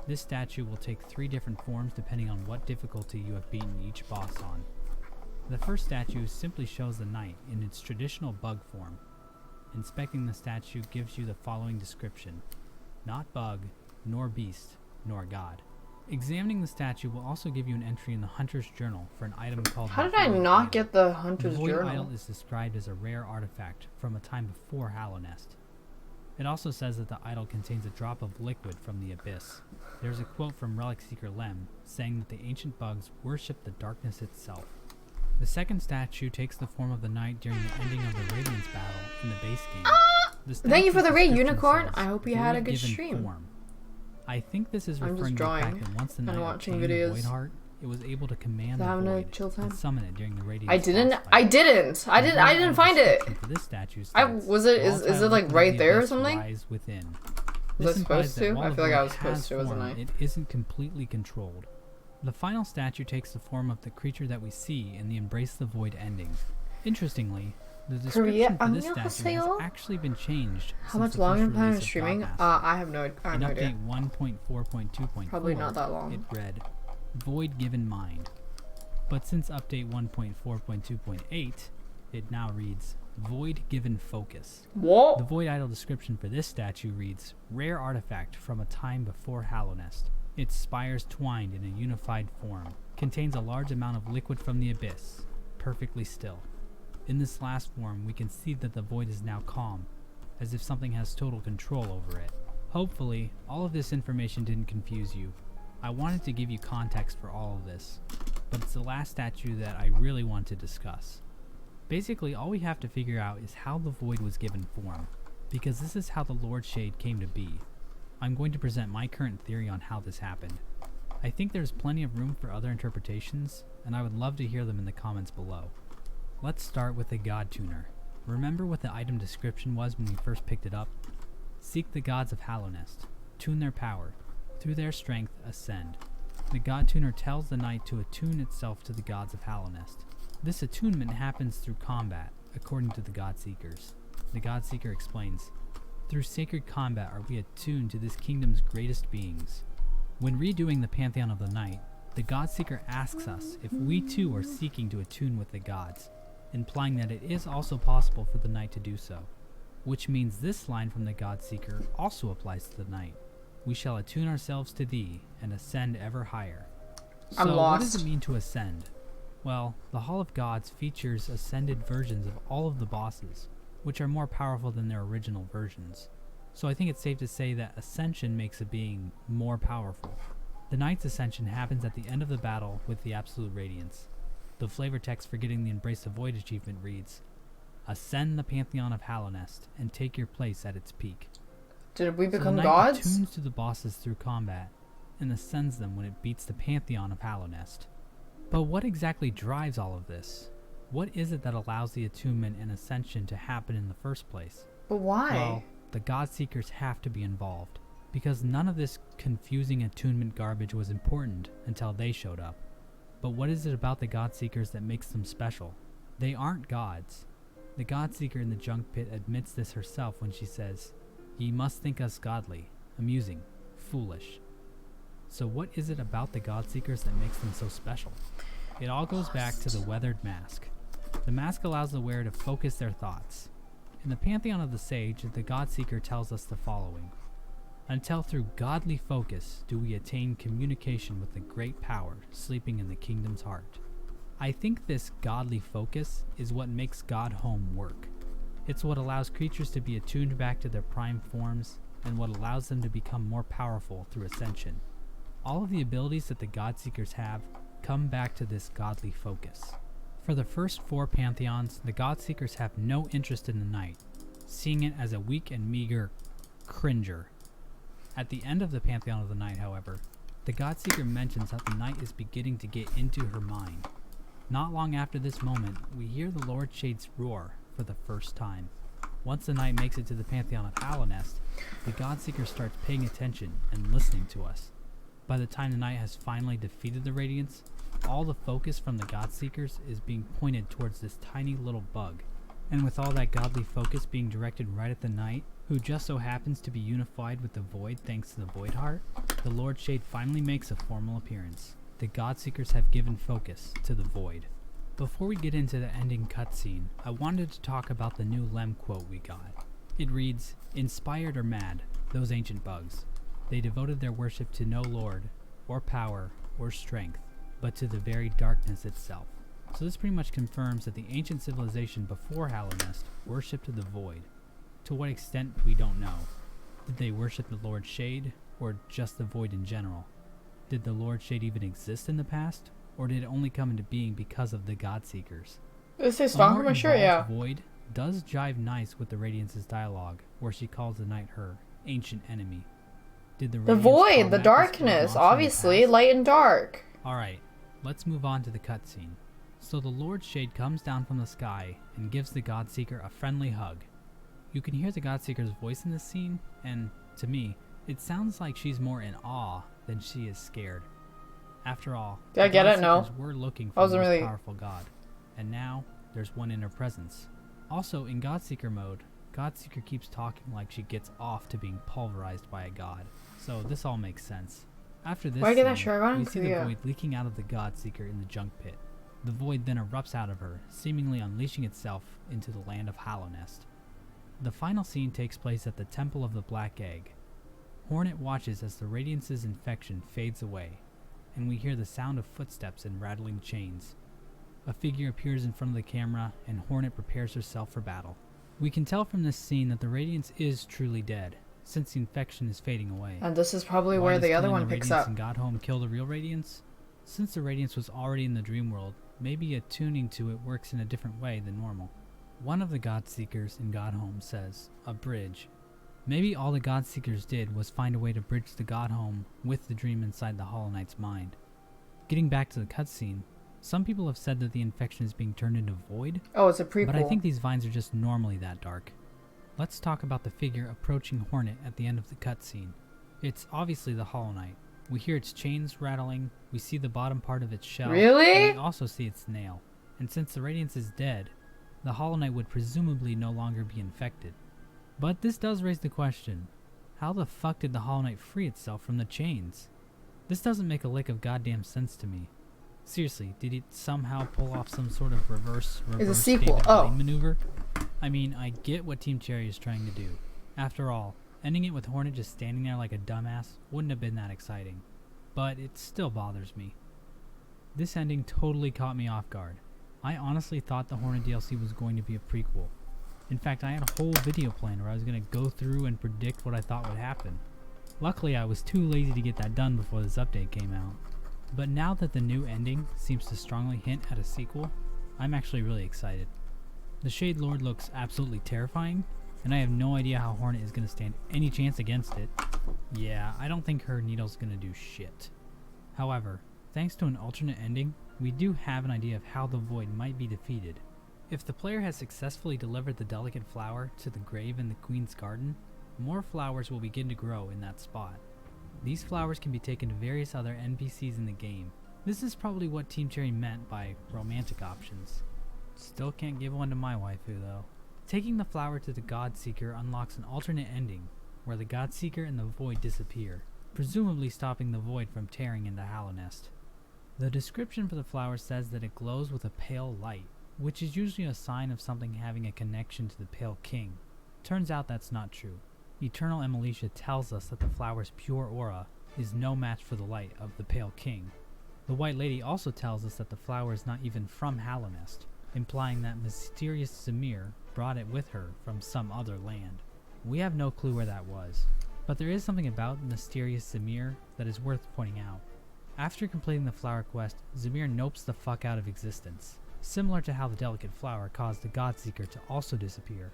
This statue will take 3 different forms depending on what difficulty you have beaten each boss on. The first statue simply shows the knight in its traditional bug form. Inspecting the statue gives you the following description: not bug, nor beast, nor god. Examining the statue will also give you an entry in the Hunter's Journal for an item called How the did I Void not Idol. get the The Hunter's Void Journal? Idol is described as a rare artifact from a time before Hallownest. It also says that the idol contains a drop of liquid from the abyss. There's a quote from Relic Seeker Lem saying that the ancient bugs worship the darkness itself. The second statue takes the form of the knight during the ending of the Radiance battle in the base game. The Thank you for the statue's raid, description Unicorn. says, I hope you had a "Void good given stream." form." I think this is I'm just referring to the fact drawing that once the and knight watching obtained the videos. Void Heart, it was able to command the Having a Void chill time? and summon it during the Radiance I didn't. boss fight. I didn't. I The didn't. I Void didn't Idol find it. description for this statue I states, was it. Is "Volatile it like liquid right of the there or abyss something? lies within." Was This I implies supposed that to? while I the feel like I void was supposed has to, wasn't form, I? It isn't completely controlled. The final statue takes the form of the creature that we see in the Embrace the Void ending. Interestingly, the description for this statue has 안녕하세요. actually been changed. How since much the longer first am I planning on release of streaming? Godmaster. I have no In idea. update 1.4.2.4, Probably not that long. it read, Void Given Mind. But since update 1.4.2.8, it now reads, Void Given Focus. What? The Void Idol description for this statue reads, Rare artifact from a time before Hallownest. Its spires twined in a unified form. Contains a large amount of liquid from the abyss. perfectly still. In this last form, we can see that the void is now calm, as if something has total control over it. Hopefully, all of this information didn't confuse you. I wanted to give you context for all of this, but it's the last statue that I really want to discuss. Basically, all we have to figure out is how the void was given form, because this is how the Lord Shade came to be. I'm going to present my current theory on how this happened. I think there's plenty of room for other interpretations, and I would love to hear them in the comments below. Let's start with the God Tuner. Remember what the item description was when we first picked it up? Seek the gods of Hallownest, tune their power, through their strength ascend. The God Tuner tells the knight to attune itself to the gods of Hallownest. This attunement happens through combat, according to the God Seekers. The God Seeker explains, through sacred combat are we attuned to this kingdom's greatest beings. When redoing the Pantheon of the Night, the God Seeker asks us if we too are seeking to attune with the gods, implying that it is also possible for the knight to do so. Which means this line from the God Seeker also applies to the knight. We shall attune ourselves to thee and ascend ever higher. So I'm lost. What does it mean to ascend? Well, the Hall of Gods features ascended versions of all of the bosses, which are more powerful than their original versions. So I think it's safe to say that ascension makes a being more powerful. The knight's ascension happens at the end of the battle with the Absolute Radiance. The flavor text for getting the Embrace the Void achievement reads, ascend the Pantheon of Hallownest and take your place at its peak. Did we So become the knight gods? attunes to the bosses through combat and ascends them when it beats the Pantheon of Hallownest. But what exactly drives all of this? What is it that allows the attunement and ascension to happen in the first place? But why? Well, the God Seekers have to be involved, because none of this confusing attunement garbage was important until they showed up. But what is it about the God Seekers that makes them special? They aren't gods. The God Seeker in the junk pit admits this herself when she says, ye must think us godly, amusing, foolish. So what is it about the God Seekers that makes them so special? It all goes back to the weathered mask. The mask allows the wearer to focus their thoughts. In the Pantheon of the Sage, the God Seeker tells us the following. Until through godly focus do we attain communication with the great power sleeping in the kingdom's heart. I think this godly focus is what makes God Home work. It's what allows creatures to be attuned back to their prime forms and what allows them to become more powerful through ascension. All of the abilities that the God Seekers have come back to this godly focus. For the first 4 Pantheons, the God Seekers have no interest in the knight, seeing it as a weak and meager cringer. At the end of the Pantheon of the Night, however, the God Seeker mentions how the knight is beginning to get into her mind. Not long after this moment, we hear the Lord Shade's roar for the first time. Once the knight makes it to the Pantheon of Hallownest, the God Seeker starts paying attention and listening to us. By the time the knight has finally defeated the Radiance, all the focus from the God Seekers is being pointed towards this tiny little bug. And with all that godly focus being directed right at the knight, who just so happens to be unified with the Void thanks to the Void Heart, the Lord Shade finally makes a formal appearance. The God Seekers have given focus to the Void. Before we get into the ending cutscene, I wanted to talk about the new Lem quote we got. It reads, inspired or mad, those ancient bugs. They devoted their worship to no lord, or power, or strength, but to the very darkness itself. So this pretty much confirms that the ancient civilization before Hallownest worshipped the Void. To what extent, we don't know. Did they worship the Lord Shade, or just the Void in general? Did the Lord Shade even exist in the past, or did it only come into being because of the God Seekers? This is A fun more for my shirt, yeah. involved Void does jive nice with the Radiance's dialogue, where she calls the knight her ancient enemy. Did the The Radiance void, combat the this darkness, monster in the obviously, past? light and dark. Alright, let's move on to the cutscene. So the Lord Shade comes down from the sky and gives the God Seeker a friendly hug. You can hear the God Seeker's voice in this scene, and to me, it sounds like she's more in awe than she is scared. After all, Yeah, I the get God it, no. Seekers were looking I for the wasn't most really- powerful God, and now there's one in her presence. Also, in God Seeker mode, God Seeker keeps talking like she gets off to being pulverized by a god. So this all makes sense. After this Why did that scene, shirt run we in see the Korea? Void leaking out of the God Seeker in the junk pit. The Void then erupts out of her, seemingly unleashing itself into the land of Hallownest. The final scene takes place at the Temple of the Black Egg. Hornet watches as the Radiance's infection fades away, and we hear the sound of footsteps and rattling chains. a figure appears in front of the camera, and Hornet prepares herself for battle. We can tell from this scene that the Radiance is truly dead, since the infection is fading away. And this is probably Why where does the other killing one the picks Radiance up. in Godhome kill the real Radiance? Since the Radiance was already in the dream world, maybe attuning to it works in a different way than normal. One of the Godseekers in Godhome says, a bridge. Maybe all the Godseekers did was find a way to bridge the Godhome with the dream inside the Hollow Knight's mind. Getting back to the cutscene, some people have said that the infection is being turned into void, Oh, it's a prequel. but I think these vines are just normally that dark. Let's talk about the figure approaching Hornet at the end of the cutscene. It's obviously the Hollow Knight. We hear its chains rattling, we see the bottom part of its shell, Really? and we also see its nail. And since the Radiance is dead, the Hollow Knight would presumably no longer be infected. But this does raise the question, how the fuck did the Hollow Knight free itself from the chains? This doesn't make a lick of goddamn sense to me. Seriously, did it somehow pull off some sort of reverse It's a sequel. David Oh. Blaine maneuver? I mean, I get what Team Cherry is trying to do. After all, ending it with Hornet just standing there like a dumbass wouldn't have been that exciting. But it still bothers me. This ending totally caught me off guard. I honestly thought the Hornet DLC was going to be a prequel. In fact, I had a whole video planned where I was going to go through and predict what I thought would happen. Luckily, I was too lazy to get that done before this update came out. But now that the new ending seems to strongly hint at a sequel, I'm actually really excited. The Shade Lord looks absolutely terrifying, and I have no idea how Hornet is going to stand any chance against it. Yeah, I don't think her needle's going to do shit. However, thanks to an alternate ending, we do have an idea of how the Void might be defeated. If the player has successfully delivered the delicate flower to the grave in the Queen's Garden, more flowers will begin to grow in that spot. These flowers can be taken to various other NPCs in the game. This is probably what Team Cherry meant by romantic options. Still can't give one to my waifu though. Taking the flower to the Godseeker unlocks an alternate ending, where the Godseeker and the Void disappear, presumably stopping the Void from tearing into Hallownest. The description for the flower says that it glows with a pale light, which is usually a sign of something having a connection to the Pale King. Turns out that's not true. Eternal Emilicia tells us that the flower's pure aura is no match for the light of the Pale King. The White Lady also tells us that the flower is not even from Hallownest, implying that mysterious Zamir brought it with her from some other land. We have no clue where that was, but there is something about mysterious Zamir that is worth pointing out. After completing the flower quest, Zamir nopes the fuck out of existence, similar to how the delicate flower caused the Godseeker to also disappear.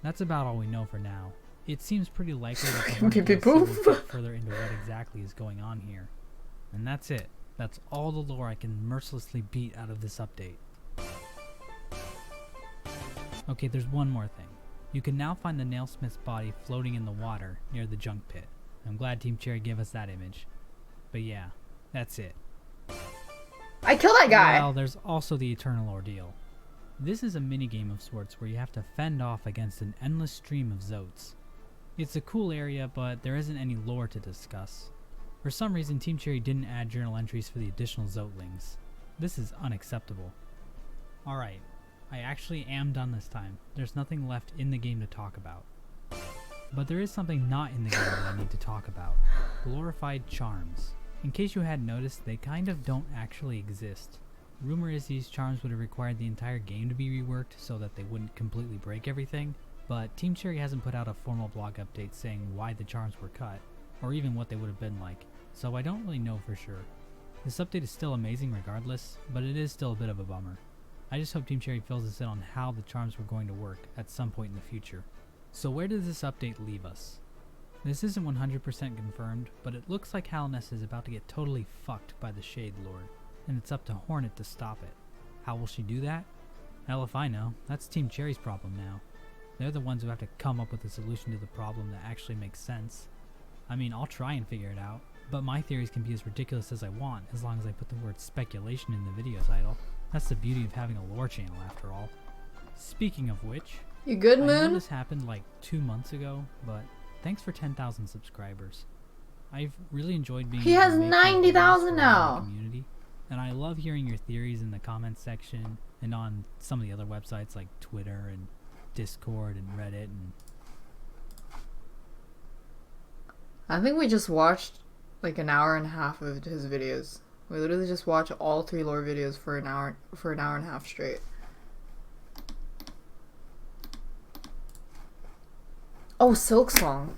That's about all we know for now. It seems pretty likely that the Hornet DLC will get further into what exactly is going on here. And that's it. That's all the lore I can mercilessly beat out of this update. Okay, there's one more thing. You can now find the Nailsmith's body floating in the water near the junk pit. I'm glad Team Cherry gave us that image. But yeah, that's it. I killed that guy! Well, there's also the Eternal Ordeal. This is a minigame of sorts where you have to fend off against an endless stream of Zotes. It's a cool area, but there isn't any lore to discuss. For some reason, Team Cherry didn't add journal entries for the additional Zotelings. This is unacceptable. Alright, I actually am done this time. There's nothing left in the game to talk about. But there is something not in the game that I need to talk about. Glorified charms. In case you hadn't noticed, they kind of don't actually exist. Rumor is these charms would have required the entire game to be reworked so that they wouldn't completely break everything, but Team Cherry hasn't put out a formal blog update saying why the charms were cut, or even what they would have been like, so I don't really know for sure. This update is still amazing regardless, but it is still a bit of a bummer. I just hope Team Cherry fills us in on how the charms were going to work at some point in the future. So where does this update leave us? This isn't 100% confirmed, but it looks like Hallownest is about to get totally fucked by the Shade Lord, and it's up to Hornet to stop it. How will she do that? Hell if I know. That's Team Cherry's problem now. They're the ones who have to come up with a solution to the problem that actually makes sense. I mean, I'll try and figure it out, but my theories can be as ridiculous as I want as long as I put the word speculation in the video title. That's the beauty of having a lore channel after all. Speaking of which, You good, I know Moon? this happened like 2 months ago, but thanks for 10,000 subscribers. I've really enjoyed being He able to has make these 90,000 videos for now. the community, and I love hearing your theories in the comments section and on some of the other websites like Twitter and Discord and Reddit. And I think we just watched like an hour and a half of his videos. We literally just watch all 3 lore videos for an hour and a half straight. Oh, Silk Song.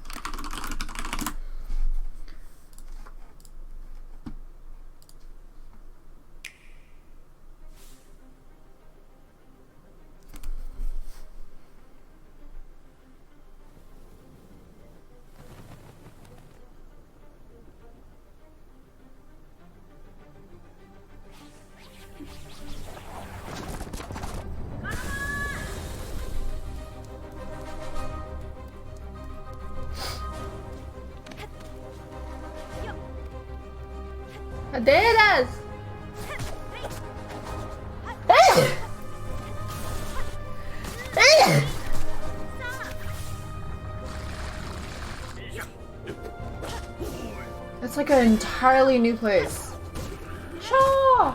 ¡Aderas! It's like an entirely new place. Shaw!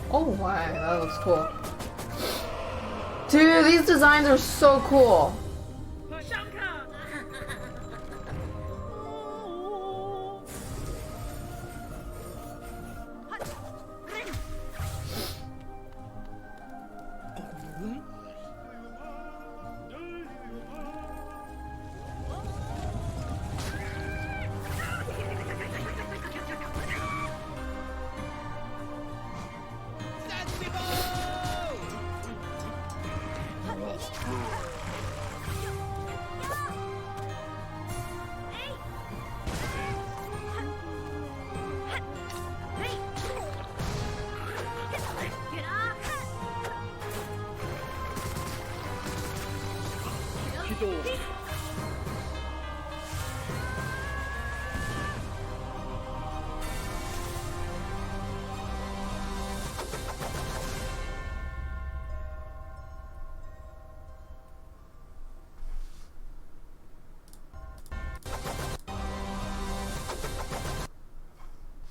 Oh wow, that looks cool. Dude, these designs are so cool.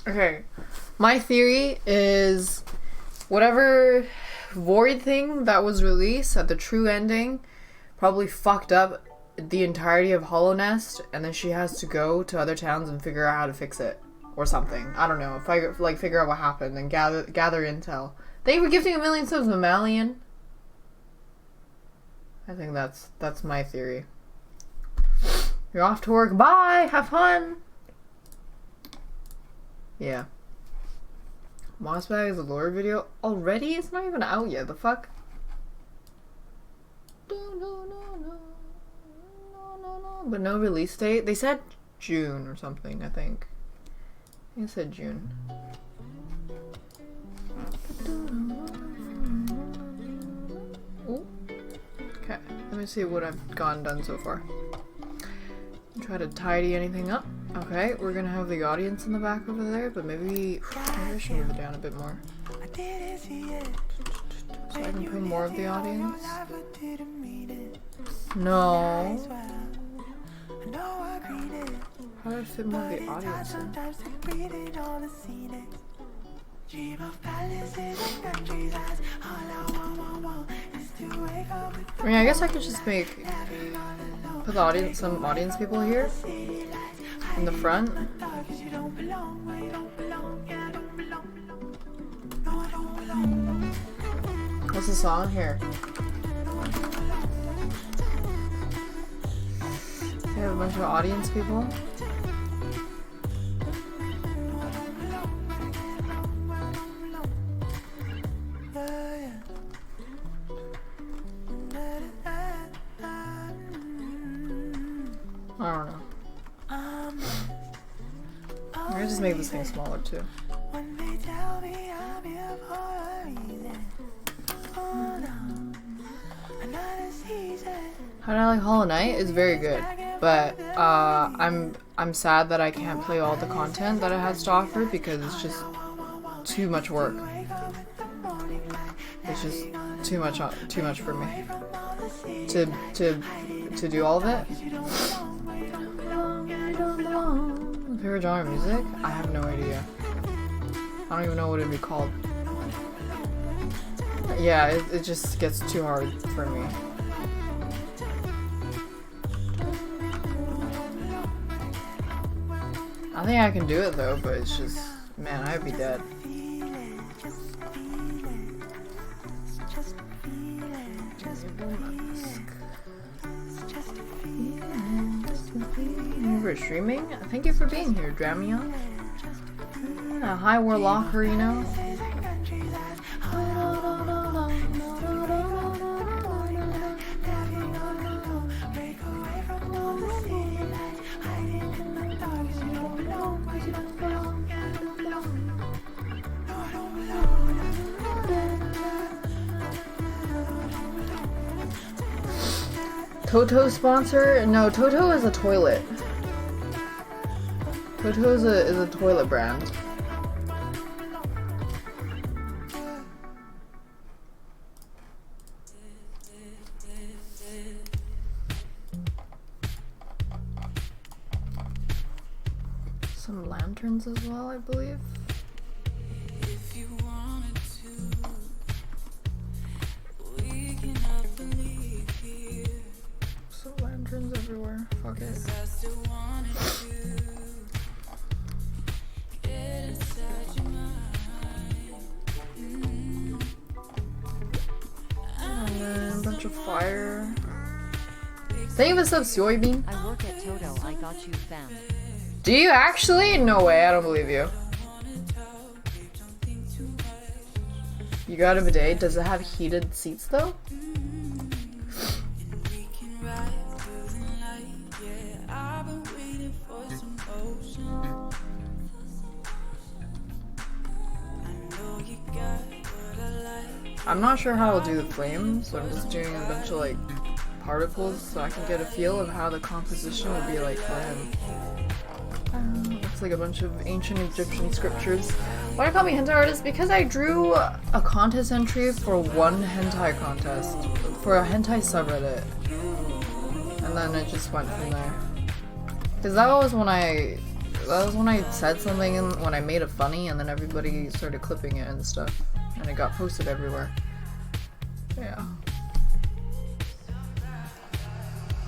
Okay, my theory is whatever void thing that was released at the true ending probably fucked up the entirety of Hollow Nest, and then she has to go to other towns and figure out how to fix it or something. I don't know. Figure out what happened and gather intel. Thank you for gifting 1,000,000 subs, Mammalian. I think that's my theory. You're off to work. Bye. Have fun. Yeah. Mossbag is a lore video already? It's not even out yet. The fuck? No. But no release date. They said June or something, I think. I think it said June. Ooh. Okay, let me see what I've done so far. Try to tidy anything up. Okay, we're gonna have the audience in the back over there, but maybe I should move it down a bit more. So I can put more of the audience. No. How do I fit more of the audience in? I mean, I guess I could just put the audience, some audience people here in the front. What's the song here? We have a bunch of audience people. I don't know. I'm gonna just make this thing smaller too. How do I like Hollow Knight? It's very good, but I'm sad that I can't play all the content that it has to offer because it's just too much work. It's just too much for me to do all of it. Favorite genre of music? I have no idea. I don't even know what it'd be called. Yeah, it just gets too hard for me. I think I can do it though, but it's just, man, I'd be dead. Thank you for streaming. Thank you for being here, Dramion. Hi, Warlocker, you know. Toto sponsor? No, Toto is a toilet. Toto is a toilet brand. Some lanterns as well, I believe. If you wanted to, we cannot believe here. Some lanterns everywhere. Fuck it. I still wanted to get inside your mind. And then a bunch of fire. Thank you for sub soybean. I work at Toto, I got you fam. Do you actually? No way, I don't believe you. You got a bidet? Does it have heated seats though? I'm not sure how I'll do the flames, so I'm just doing a bunch of like particles so I can get a feel of how the composition would be like for him. Looks like a bunch of ancient Egyptian scriptures. Why do you call me hentai artist? Because I drew a contest entry for one hentai contest for a hentai subreddit, and then it just went from there. Because that was when I said something and when I made it funny, and then everybody started clipping it and stuff, and it got posted everywhere. Yeah.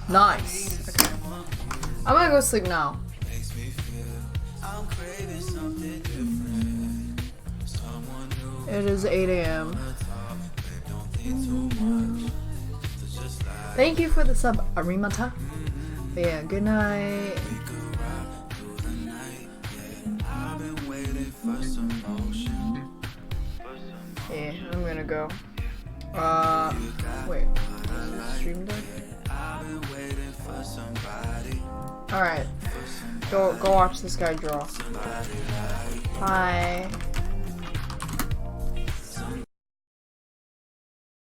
Nice. Okay. I'm gonna go sleep now. It is 8 a.m. Thank you for the sub, Arimata. But yeah, good night. Yeah, I'm gonna go. Wait. Is the stream done? Alright. Go watch this guy draw. Bye.